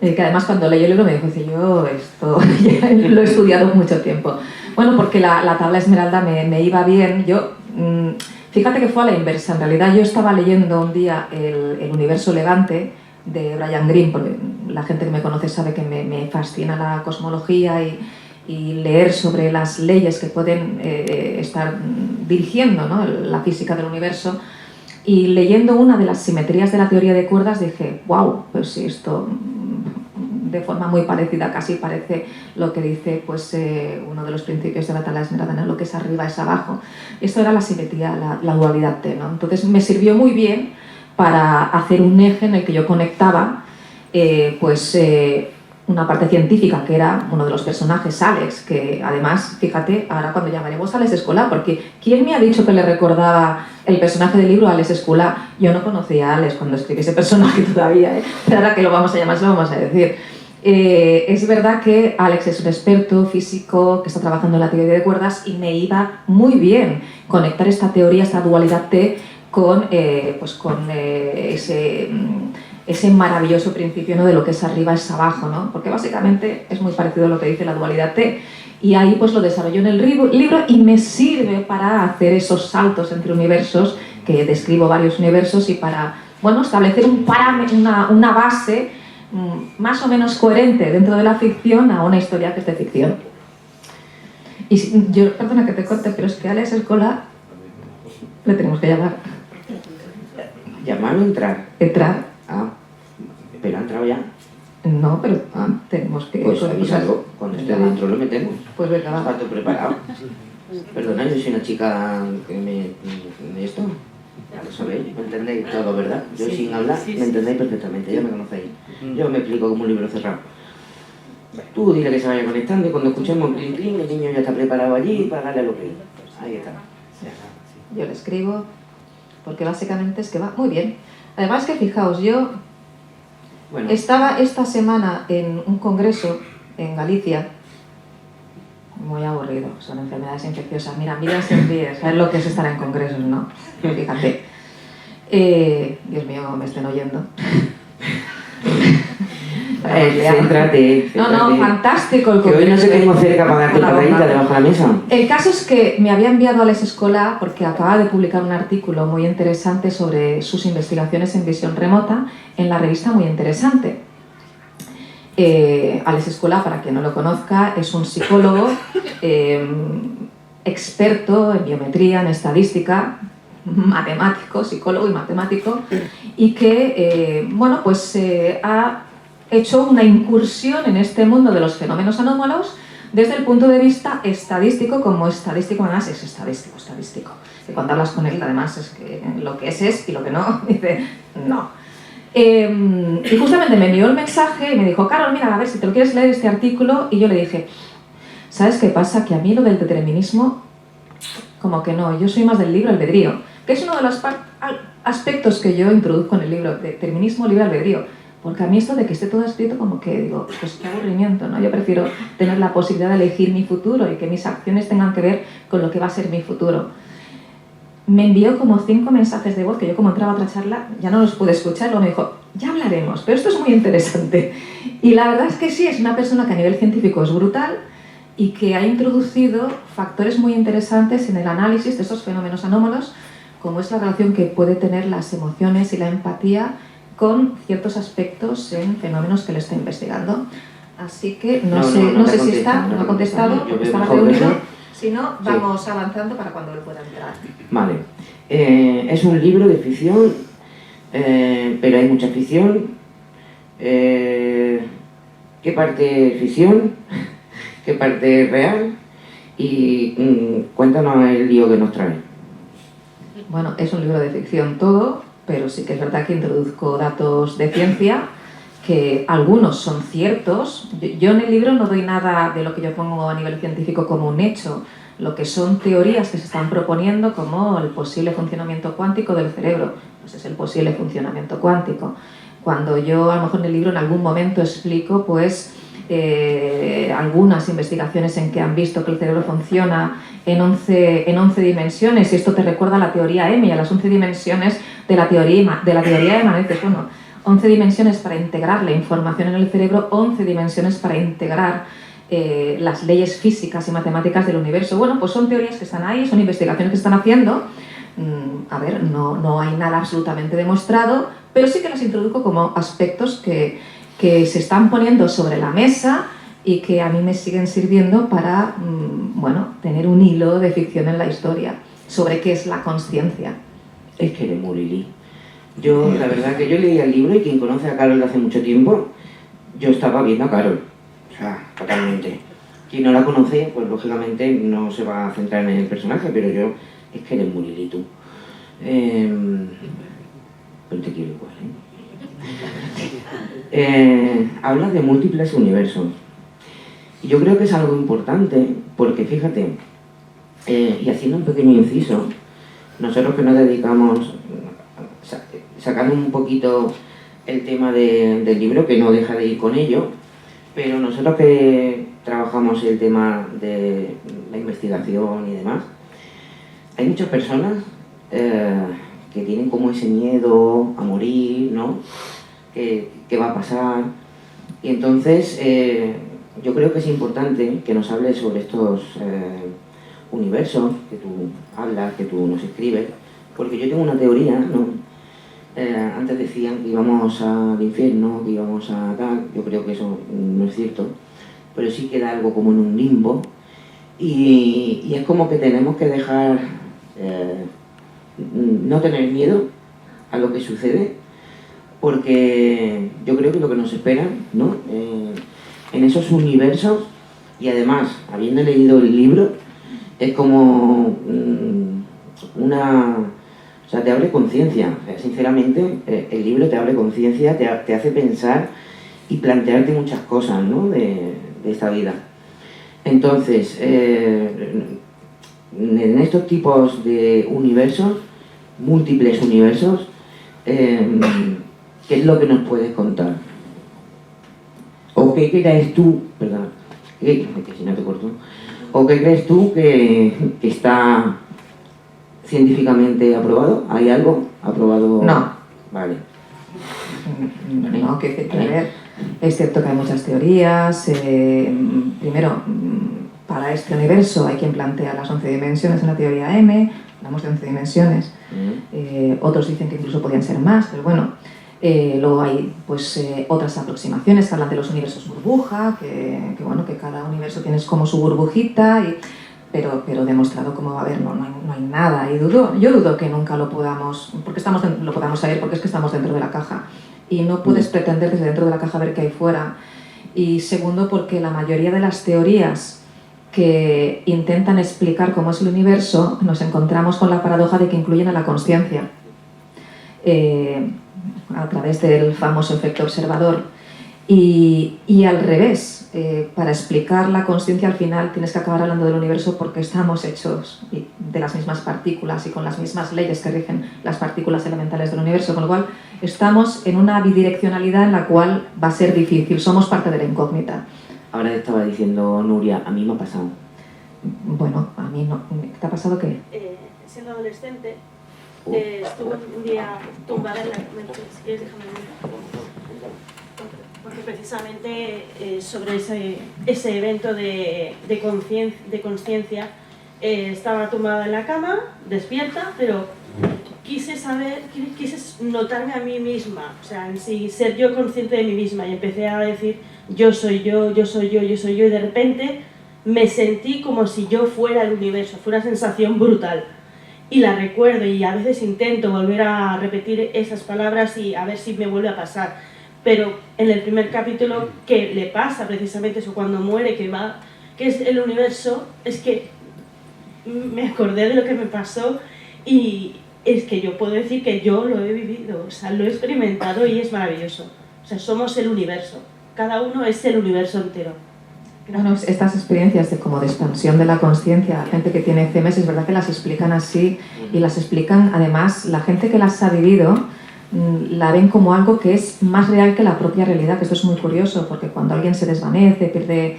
Que además cuando leí el libro me dijo, yo esto ya lo he estudiado mucho tiempo. Bueno, porque la tabla esmeralda me iba bien. Fíjate que fue a la inversa. En realidad yo estaba leyendo un día el Universo Levante de Brian Greene, porque la gente que me conoce sabe que me fascina la cosmología y leer sobre las leyes que pueden estar dirigiendo, ¿no?, la física del universo. Y leyendo una de las simetrías de la teoría de cuerdas dije, wow, pues sí, esto de forma muy parecida, casi parece lo que dice pues, uno de los principios de la tabla esmeralda, ¿no?, lo que es arriba es abajo. Esto era la simetría, la dualidad T, ¿no? Entonces me sirvió muy bien para hacer un eje en el que yo conectaba una parte científica, que era uno de los personajes, Alex, que además, fíjate, ahora cuando llamaremos a Alex Escola, porque ¿quién me ha dicho que le recordaba el personaje del libro a Alex Escola? Yo no conocía a Alex cuando escribí ese personaje todavía, pero ahora que lo vamos a llamar, se lo vamos a decir. Es verdad que Alex es un experto físico que está trabajando en la teoría de cuerdas y me iba muy bien conectar esta teoría, esta dualidad T, con ese maravilloso principio, ¿no?, de lo que es arriba es abajo, ¿no? Porque básicamente es muy parecido a lo que dice la dualidad T. Y ahí pues lo desarrollo en el libro y me sirve para hacer esos saltos entre universos, que describo varios universos, y para, bueno, establecer una base más o menos coherente dentro de la ficción a una historia que es de ficción. Y yo, perdona que te corte, pero es que a Alex Escola le tenemos que llamar.
¿Llamar o entrar?
Entrar.
Ah, ¿pero ha entrado ya?
No, pero tenemos que...
Pues avísalo, cuando esté dentro lo metemos.
Pues venga, va.
Está todo preparado. Perdona, yo soy una chica que esto, ya lo sabéis, me entendéis todo, ¿verdad? Yo
Sí,
sin hablar
sí,
me entendéis perfectamente, ya me conocéis. Yo me explico como un libro cerrado. Tú dile que se vaya conectando y cuando escuchemos el clink clink, el niño ya está preparado allí para darle lo que ahí está.
Yo le escribo, porque básicamente es que va muy bien. Además que fijaos, yo estaba esta semana en un congreso en Galicia, muy aburrido, son enfermedades infecciosas. Mira, se ríe, ¿sabes lo que es estar en congresos, no? Fíjate. Dios mío, me estén oyendo.
Céntrate.
No, fantástico el
congreso. Que hoy no te tengo cerca para darte patadita debajo de la mesa.
El caso es que me había enviado Alex Escola porque acaba de publicar un artículo muy interesante sobre sus investigaciones en visión remota en la revista Muy Interesante. Alex Escola, para quien no lo conozca, es un psicólogo experto en biometría, en estadística, matemático, psicólogo y matemático, y que ha hecho una incursión en este mundo de los fenómenos anómalos desde el punto de vista estadístico, como estadístico además es estadístico. Que cuando hablas con él, además, es que lo que es y lo que no, dice no. Y justamente me envió el mensaje y me dijo, Carol, mira, a ver si te lo quieres leer este artículo, y yo le dije, ¿sabes qué pasa? Que a mí lo del determinismo, como que no, yo soy más del libre albedrío, que es uno de los aspectos que yo introduzco en el libro, determinismo, libre albedrío. Porque a mí esto de que esté todo escrito, como que digo, pues qué aburrimiento, ¿no? Yo prefiero tener la posibilidad de elegir mi futuro y que mis acciones tengan que ver con lo que va a ser mi futuro. Me envió como 5 mensajes de voz, que yo como entraba a otra charla ya no los pude escuchar, luego me dijo, ya hablaremos, pero esto es muy interesante. Y la verdad es que sí, es una persona que a nivel científico es brutal y que ha introducido factores muy interesantes en el análisis de esos fenómenos anómalos, como es la relación que puede tener las emociones y la empatía con ciertos aspectos en fenómenos que le está investigando. Así que no sé si está, no ha contestado, porque estaba reunido. Si no, vamos avanzando para cuando él pueda entrar.
Vale. Es un libro de ficción, pero hay mucha ficción. ¿Qué parte es ficción? ¿Qué parte es real? Y cuéntanos el lío que nos trae.
Bueno, es un libro de ficción todo, pero sí que es verdad que introduzco datos de ciencia, que algunos son ciertos. Yo en el libro no doy nada de lo que yo pongo a nivel científico como un hecho, lo que son teorías que se están proponiendo, como el posible funcionamiento cuántico del cerebro. Pues es el posible funcionamiento cuántico. Cuando yo a lo mejor en el libro en algún momento explico pues algunas investigaciones en que han visto que el cerebro funciona en 11 dimensiones, y esto te recuerda a la teoría M y a las 11 dimensiones de la teoría de Manetes. Bueno, 11 dimensiones para integrar la información en el cerebro, 11 dimensiones para integrar las leyes físicas y matemáticas del universo. Bueno, pues son teorías que están ahí, son investigaciones que están haciendo. A ver, no hay nada absolutamente demostrado, pero sí que las introduzco como aspectos que se están poniendo sobre la mesa y que a mí me siguen sirviendo para, bueno, tener un hilo de ficción en la historia sobre qué es la consciencia.
Es que eres muy Lili. Yo, la verdad que yo leí el libro y quien conoce a Carol de hace mucho tiempo, yo estaba viendo a Carol. O sea, totalmente. Quien no la conoce, pues lógicamente no se va a centrar en el personaje, pero yo, es que eres muy Lili tú. Pero te quiero igual, hablas de múltiples universos. Y yo creo que es algo importante, porque fíjate, y haciendo un pequeño inciso, nosotros que nos dedicamos, sacando un poquito el tema del libro, que no deja de ir con ello, pero nosotros que trabajamos el tema de la investigación y demás, hay muchas personas que tienen como ese miedo a morir, ¿no? ¿Qué va a pasar? Y entonces yo creo que es importante que nos hables sobre estos universos que tú hablas, que tú nos escribes, porque yo tengo una teoría, ¿no? Antes decían que íbamos al infierno, que íbamos a tal, yo creo que eso no es cierto, pero sí queda algo como en un limbo, y es como que tenemos que dejar, no tener miedo a lo que sucede, porque yo creo que lo que nos espera, ¿no? En esos universos, y además, habiendo leído el libro, es como o sea, te abre conciencia. Sinceramente, el libro te abre conciencia, te hace pensar y plantearte muchas cosas, ¿no? de esta vida. Entonces, en estos tipos de universos, múltiples universos, ¿qué es lo que nos puedes contar? ¿O qué crees tú, perdón, que si no te corto, o qué crees tú que está científicamente aprobado? ¿Hay algo aprobado?
No.
Vale.
No, que a ver, es cierto que hay muchas teorías. Primero, para este universo hay quien plantea las 11 dimensiones en la teoría M, hablamos de 11 dimensiones. Otros dicen que incluso podían ser más, pero bueno. Luego hay pues, otras aproximaciones que hablan de los universos burbuja, que bueno, que cada universo tiene como su burbujita, pero demostrado como va a haber, no hay nada. Y yo dudo que nunca lo podamos, lo podamos saber, porque es que estamos dentro de la caja. Y no puedes pretender desde dentro de la caja ver qué hay fuera. Y segundo, porque la mayoría de las teorías que intentan explicar cómo es el universo, nos encontramos con la paradoja de que incluyen a la consciencia. A través del famoso efecto observador, y al revés, para explicar la consciencia al final tienes que acabar hablando del universo, porque estamos hechos de las mismas partículas y con las mismas leyes que rigen las partículas elementales del universo, con lo cual estamos en una bidireccionalidad en la cual va a ser difícil, somos parte de la incógnita.
Ahora estaba diciendo Nuria, a mí me ha pasado.
Bueno, a mí no. ¿Te ha pasado qué?
Siendo adolescente, estuve un día tumbada en la cama. Si quieres, déjame ver. Porque precisamente sobre ese evento de conciencia, estaba tumbada en la cama, despierta, pero quise notarme a mí misma, o sea, en sí, ser yo consciente de mí misma, y empecé a decir yo soy yo, yo soy yo, yo soy yo, y de repente me sentí como si yo fuera el universo. Fue una sensación brutal. Y la recuerdo, y a veces intento volver a repetir esas palabras y a ver si me vuelve a pasar. Pero en el primer capítulo, que le pasa precisamente eso, cuando muere, que es el universo, es que me acordé de lo que me pasó, y es que yo puedo decir que yo lo he vivido, o sea, lo he experimentado, y es maravilloso. O sea, somos el universo, cada uno es el universo entero.
Bueno, estas experiencias como de expansión de la consciencia, la gente que tiene CMS, es verdad que las explican así, y las explican, además, la gente que las ha vivido, la ven como algo que es más real que la propia realidad, que esto es muy curioso, porque cuando alguien se desvanece, pierde,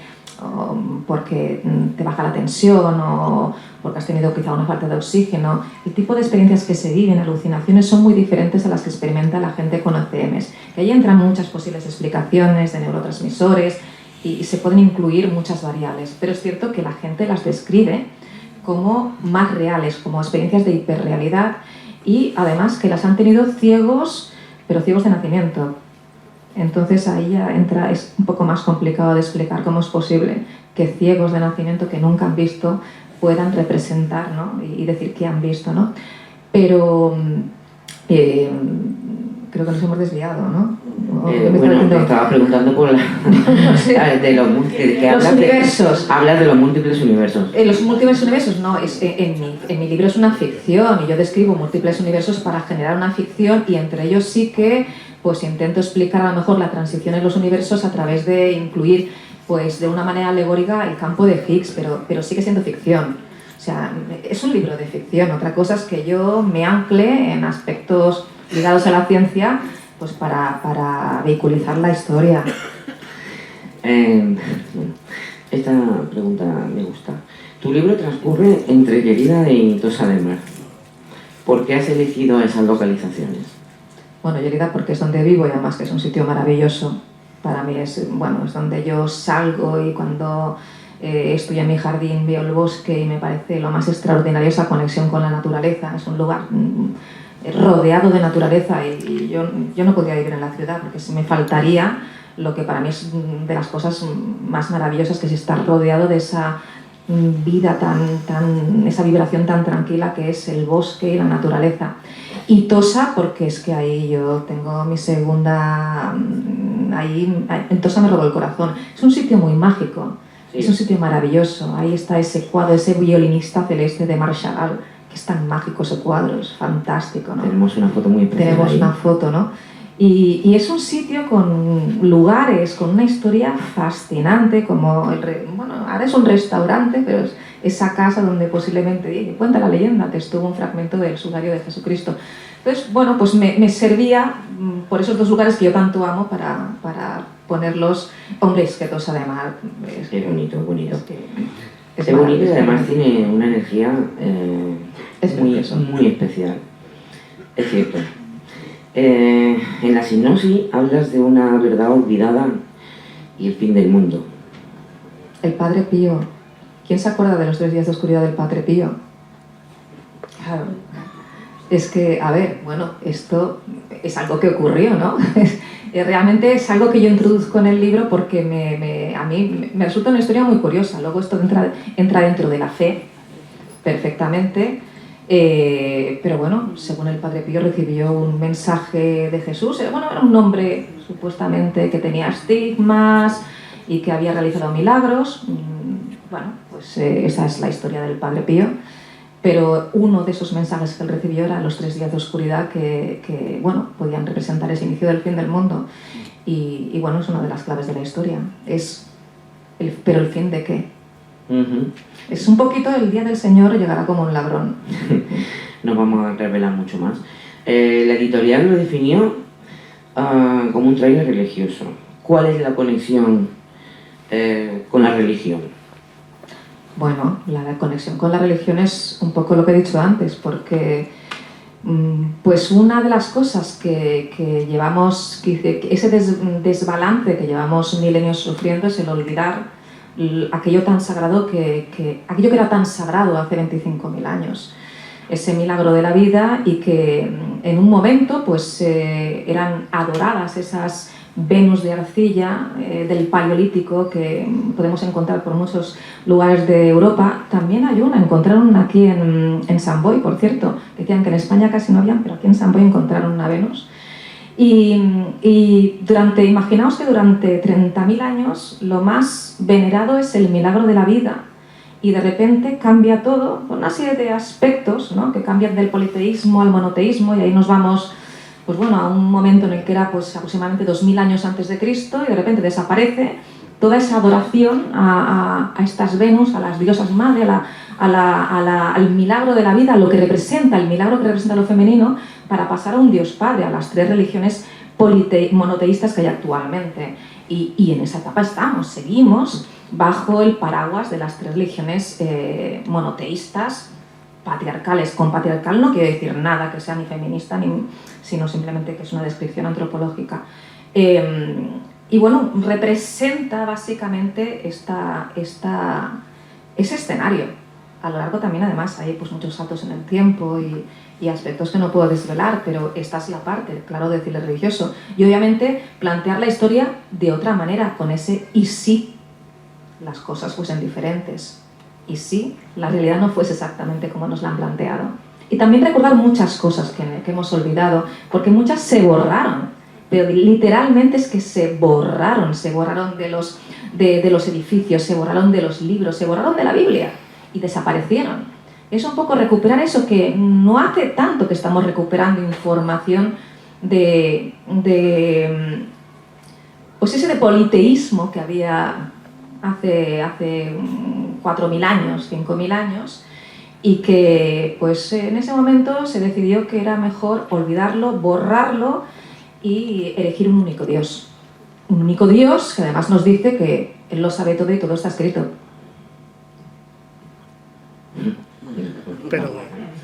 porque te baja la tensión o porque has tenido quizá una falta de oxígeno, el tipo de experiencias que se viven, alucinaciones, son muy diferentes a las que experimenta la gente con OCMs. Que ahí entran muchas posibles explicaciones de neurotransmisores y se pueden incluir muchas variables, pero es cierto que la gente las describe como más reales, como experiencias de hiperrealidad, y además que las han tenido ciegos, pero ciegos de nacimiento. Entonces ahí ya entra, es un poco más complicado de explicar cómo es posible que ciegos de nacimiento que nunca han visto puedan representar, ¿no? y decir que han visto, ¿no? Pero creo que nos hemos desviado, ¿no?
Bueno, te estaba preguntando por de los
universos.
Hablas de los múltiples universos.
Los múltiples universos, no, en mi libro es una ficción y yo describo múltiples universos para generar una ficción, y entre ellos sí que pues intento explicar a lo mejor la transición en los universos a través de incluir pues de una manera alegórica el campo de Higgs, pero sigue siendo ficción. O sea, es un libro de ficción. Otra cosa es que yo me ancle en aspectos ligados a la ciencia pues para vehiculizar la historia.
Esta pregunta me gusta. Tu libro transcurre entre Llerida y Tossa de Mar. ¿Por qué has elegido esas localizaciones?
Bueno, Llerida porque es donde vivo y además que es un sitio maravilloso. Para mí es donde yo salgo, y cuando estoy en mi jardín veo el bosque y me parece lo más extraordinario esa conexión con la naturaleza. Es un lugar rodeado de naturaleza y yo no podría vivir en la ciudad porque me faltaría lo que para mí es de las cosas más maravillosas, que es estar rodeado de esa vida esa vibración tan tranquila que es el bosque y la naturaleza. Y Tossa porque es que ahí yo tengo mi segunda, ahí en Tossa me robó el corazón. Es un sitio muy mágico, sí. Es un sitio maravilloso. Ahí está ese cuadro, ese violinista celeste de Marc Chagall, que es tan mágico ese cuadro, es fantástico, ¿no?
Tenemos una foto muy especial.
Tenemos
ahí.
Una foto, ¿no? Y es un sitio con lugares, con una historia fascinante, como ahora es un restaurante, pero es esa casa donde posiblemente, cuenta la leyenda, que estuvo un fragmento del sudario de Jesucristo. Entonces, bueno, pues me servía por esos dos lugares que yo tanto amo para ponerlos. Hombre, es que Tossa de Mar
es bonito, es bonito.
Es
bonito y además tiene una energía muy especial. Es cierto. En la sinopsis hablas de una verdad olvidada y el fin del mundo.
El Padre Pío. ¿Quién se acuerda de los 3 días de oscuridad del Padre Pío? Claro. Es que, a ver, bueno, esto es algo que ocurrió, ¿no? Realmente es algo que yo introduzco en el libro porque a mí me resulta una historia muy curiosa. Luego esto entra dentro de la fe perfectamente. Pero bueno, según el Padre Pío recibió un mensaje de Jesús. Era un hombre supuestamente que tenía estigmas y que había realizado milagros. Bueno, pues esa es la historia del Padre Pío. Pero uno de esos mensajes que él recibió eran los 3 días de oscuridad que podían representar ese inicio del fin del mundo. Y bueno, es una de las claves de la historia. ¿Pero el fin de qué?
Uh-huh.
Es un poquito el día del Señor llegará como un ladrón.
No vamos a revelar mucho más. La editorial lo definió como un tráiler religioso. ¿Cuál es la conexión con la religión?
Bueno, la conexión con la religión es un poco lo que he dicho antes, porque pues una de las cosas que llevamos, ese desbalance que llevamos milenios sufriendo es el olvidar aquello tan sagrado aquello que era tan sagrado hace 25.000 años, ese milagro de la vida, y que en un momento pues eran adoradas esas Venus de arcilla del Paleolítico que podemos encontrar por muchos lugares de Europa. También hay encontraron aquí en Sant Boi, por cierto. Decían que en España casi no habían, pero aquí en Sant Boi encontraron una Venus. Y imaginaos que durante 30.000 años lo más venerado es el milagro de la vida, y de repente cambia todo por una serie de aspectos, ¿no? Que cambian del politeísmo al monoteísmo, y ahí nos vamos a un momento en el que era pues aproximadamente 2000 años antes de Cristo, y de repente desaparece toda esa adoración a estas Venus, a las diosas madre, al milagro de la vida, a lo que representa, el milagro que representa lo femenino, para pasar a un Dios Padre, a las 3 religiones monoteístas que hay actualmente. Y en esa etapa seguimos bajo el paraguas de las 3 religiones monoteístas patriarcales. Con patriarcal no quiere decir nada que sea ni feminista, sino simplemente que es una descripción antropológica. Y bueno, representa básicamente ese escenario. A lo largo también, además, hay pues muchos saltos en el tiempo y aspectos que no puedo desvelar, pero esta es la parte, claro, de cine religioso. Y obviamente plantear la historia de otra manera, con ese y si las cosas fuesen diferentes, y si la realidad no fuese exactamente como nos la han planteado. Y también recordar muchas cosas que hemos olvidado, porque muchas se borraron, pero literalmente es que se borraron de los edificios, se borraron de los libros, se borraron de la Biblia y desaparecieron. Es un poco recuperar eso, que no hace tanto que estamos recuperando información pues ese de politeísmo que había hace 4.000 años, 5.000 años, y que pues en ese momento se decidió que era mejor olvidarlo, borrarlo y elegir un único Dios. Un único Dios que además nos dice que Él lo sabe todo y todo está escrito.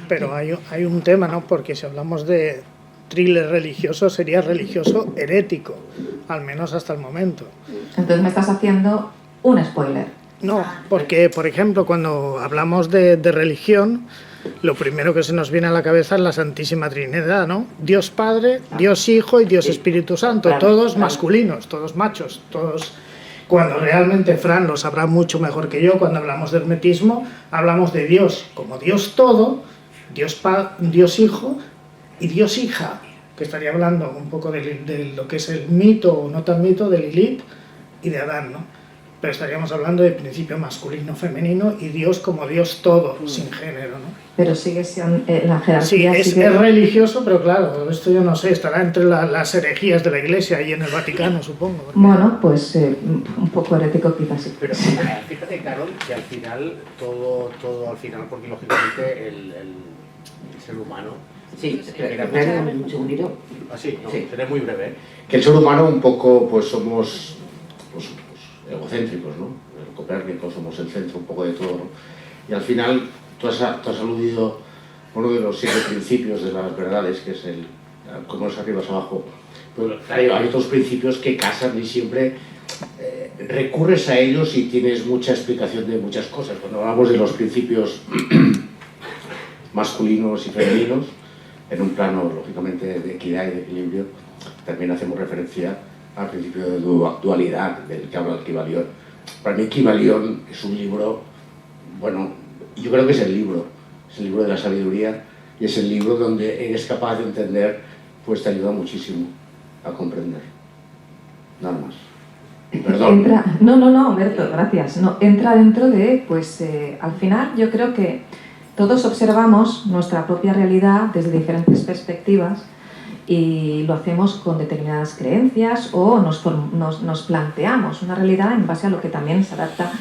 Pero hay un tema, ¿no? Porque si hablamos de thriller religioso, sería religioso herético, al menos hasta el momento.
Entonces me estás haciendo un spoiler.
No, porque, por ejemplo, cuando hablamos de religión, lo primero que se nos viene a la cabeza es la Santísima Trinidad, ¿no? Dios Padre, Dios Hijo y Dios Espíritu Santo, todos masculinos, todos machos, todos... Cuando realmente Fran lo sabrá mucho mejor que yo, cuando hablamos de hermetismo, hablamos de Dios como Dios todo, Dios Hijo y Dios Hija, que estaría hablando un poco de lo que es el mito o no tan mito de Lilith y de Adán, ¿no? Pero estaríamos hablando de principio masculino, femenino y Dios como Dios todo, sin género, ¿no?
Pero sigue siendo la jerarquía.
Sí, es religioso, pero claro, esto yo no sé, estará entre las herejías de la Iglesia y en el Vaticano, supongo. Porque...
Bueno, pues un poco herético quizás sí.
Pero fíjate, Carol, que al final, todo al final, porque lógicamente el ser humano...
Sí, espera un segundito.
¿Ah, sí? No,
sí.
seré muy breve. Que el ser humano un poco, pues somos... Pues, egocéntricos, ¿no? Copérnicos, somos el centro un poco de todo, ¿no? Y al final tú has aludido a uno de los 7 principios de las verdades, que es el como es arriba es abajo. Pues hay otros principios que casan y siempre recurres a ellos y tienes mucha explicación de muchas cosas. Cuando hablamos de los principios masculinos y femeninos, en un plano, lógicamente, de equidad y de equilibrio, también hacemos referencia al principio de dualidad del que habla el Kybalión. Para mí Kybalión es un libro, bueno, yo creo que es el libro de la sabiduría y es el libro donde eres capaz de entender, pues te ayuda muchísimo a comprender. Nada más. Perdón.
No, Berto, gracias. No, entra dentro de, pues al final yo creo que todos observamos nuestra propia realidad desde diferentes perspectivas y lo hacemos con determinadas creencias o nos planteamos una realidad en base a lo que también se adapta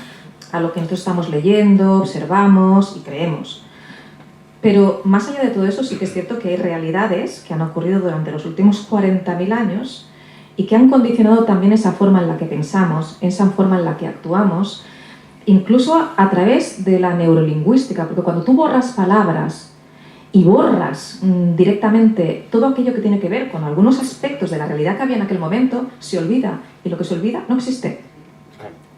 a lo que nosotros estamos leyendo, observamos y creemos. Pero más allá de todo eso sí que es cierto que hay realidades que han ocurrido durante los últimos 40.000 años y que han condicionado también esa forma en la que pensamos, esa forma en la que actuamos, incluso a través de la neurolingüística, porque cuando tú borras palabras y borras directamente todo aquello que tiene que ver con algunos aspectos de la realidad que había en aquel momento, se olvida, y lo que se olvida no existe.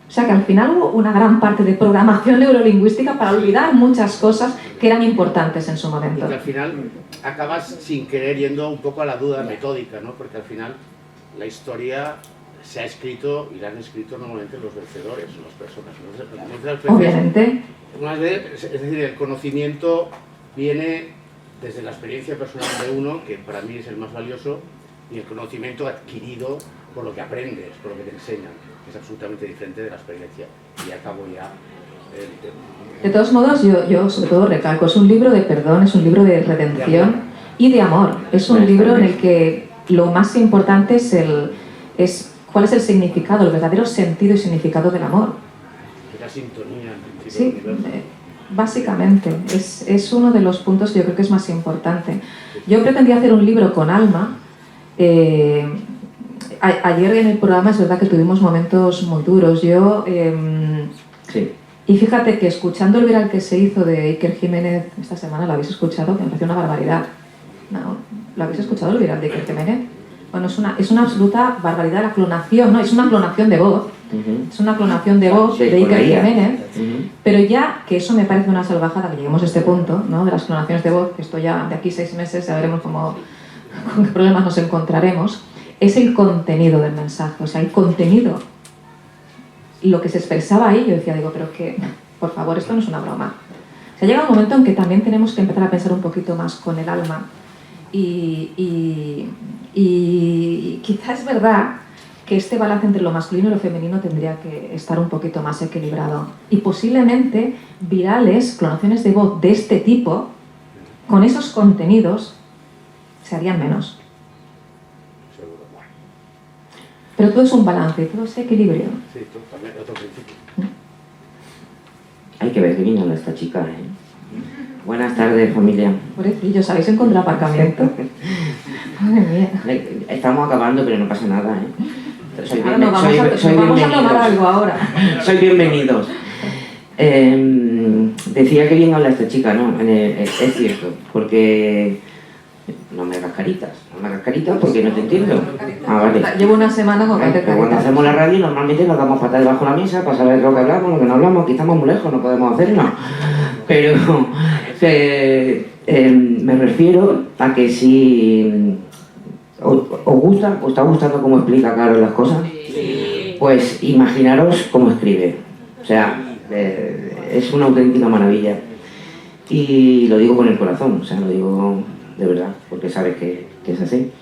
O sea que al final hubo una gran parte de programación neurolingüística para olvidar muchas cosas que eran importantes en su momento.
Y que al final acabas sin querer yendo un poco a la duda metódica, ¿no? Porque al final la historia se ha escrito y la han escrito normalmente los vencedores, las personas.
Obviamente.
Es decir, el conocimiento viene desde la experiencia personal de uno, que para mí es el más valioso, y el conocimiento adquirido por lo que aprendes, por lo que te enseñan, que es absolutamente diferente de la experiencia. Y acabo ya el tema.
De todos modos, yo sobre todo recalco, es un libro de perdón, es un libro de redención y de amor. Es un libro en el que lo más importante es cuál es el significado, el verdadero sentido y significado del amor.
La sintonía.
Sí, básicamente, es uno de los puntos que yo creo que es más importante. Yo pretendía hacer un libro con alma. Ayer en el programa es verdad que tuvimos momentos muy duros.
Sí.
Y fíjate que escuchando el viral que se hizo de Iker Jiménez esta semana, ¿lo habéis escuchado? Que me pareció una barbaridad. ¿No? ¿Lo habéis escuchado el viral de Iker Jiménez? Bueno, es una absoluta barbaridad la clonación, ¿no? Es una clonación de voz. Es una clonación de voz de Iker Jiménez. Pero ya, que eso me parece una salvajada, que lleguemos a este punto, ¿no? De las clonaciones de voz, que esto ya de aquí 6 meses ya veremos con qué problemas nos encontraremos, es el contenido del mensaje, o sea, el contenido. Lo que se expresaba ahí, yo decía, pero que, por favor, esto no es una broma. O sea, llega un momento en que también tenemos que empezar a pensar un poquito más con el alma y quizás es verdad que este balance entre lo masculino y lo femenino tendría que estar un poquito más equilibrado. Y posiblemente virales, clonaciones de voz de este tipo, con esos contenidos, se harían menos. Pero todo es un balance, todo es equilibrio.
Sí, también otro principio.
Hay que ver que vino esta chica, ¿eh? Buenas tardes, familia.
Pobrecillos, ¿habéis encontrado aparcamiento? Madre mía.
Estamos acabando, pero no pasa nada, ¿eh?
Vamos a tomar algo ahora.
Soy bienvenidos. Decía que bien habla esta chica, ¿no? Es cierto, porque... No me hagas caritas porque no te entiendo. Vale.
Llevo una semana con
Pero cuando hacemos la radio normalmente nos damos patas debajo de la mesa para saber lo que hablamos, lo que no hablamos. Aquí estamos muy lejos, no podemos hacerlo. Pero me refiero a que si os gusta, os está gustando cómo explica Carol las cosas, pues imaginaros cómo escribe. O sea, es una auténtica maravilla. Y lo digo con el corazón, o sea, lo digo de verdad, porque sabes que es así.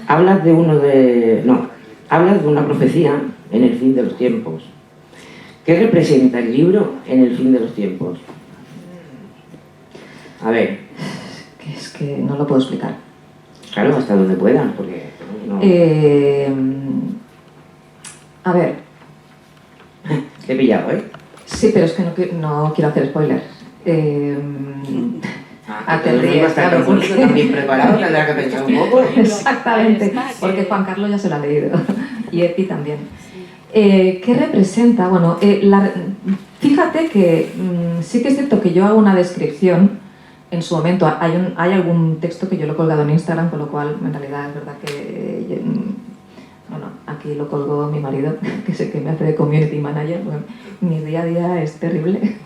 Hablas de una profecía en el fin de los tiempos. ¿Qué representa el libro en el fin de los tiempos? A ver.
Es que no lo puedo explicar.
Claro, hasta donde puedan, porque no...
A ver.
Te he pillado, ¿eh?
Sí, pero es que no quiero hacer spoilers.
Te ríes, claro, porque también preparado, tendrá que pensar un poco.
Exactamente, porque Juan Carlos ya se lo ha leído y Epi también. ¿Qué representa? Bueno, fíjate que sí que es cierto que yo hago una descripción en su momento. Hay algún texto que yo lo he colgado en Instagram, con lo cual en realidad es verdad que bueno, aquí lo colgó mi marido, que es el que me hace de community manager. Bueno, mi día a día es terrible,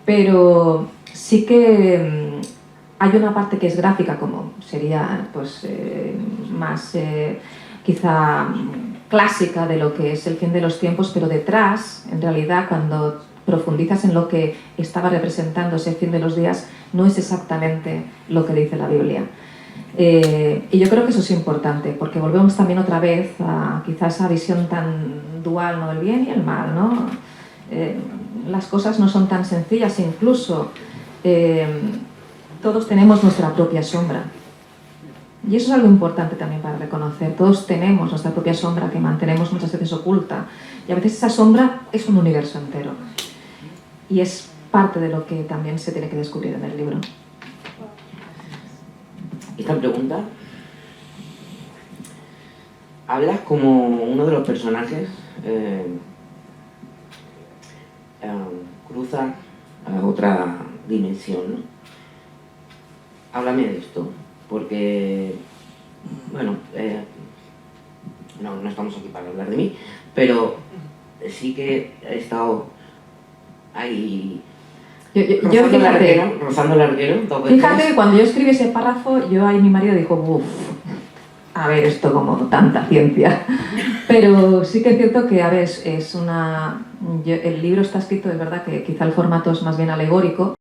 pero sí que hay una parte que es gráfica, como sería pues más quizá clásica de lo que es el fin de los tiempos, pero detrás, en realidad, cuando profundizas en lo que estaba representando ese fin de los días, no es exactamente lo que dice la Biblia. Y yo creo que eso es importante, porque volvemos también otra vez a quizás esa visión tan dual, ¿no? Del bien y el mal, ¿no? Las cosas no son tan sencillas, incluso todos tenemos nuestra propia sombra. Y eso es algo importante también para reconocer. Todos tenemos nuestra propia sombra que mantenemos muchas veces oculta. Y a veces esa sombra es un universo entero. Y es parte de lo que también se tiene que descubrir en el libro.
Esta pregunta, hablas como uno de los personajes cruza a otra dimensión, ¿no? Háblame de esto, porque, bueno, no estamos aquí para hablar de mí, pero sí que he estado ahí... rozando el arquero.
Fíjate que cuando yo escribí ese párrafo, ahí mi marido dijo, uff, a ver, esto como tanta ciencia. Pero sí que es cierto que, a ver, el libro está escrito, es verdad que quizá el formato es más bien alegórico,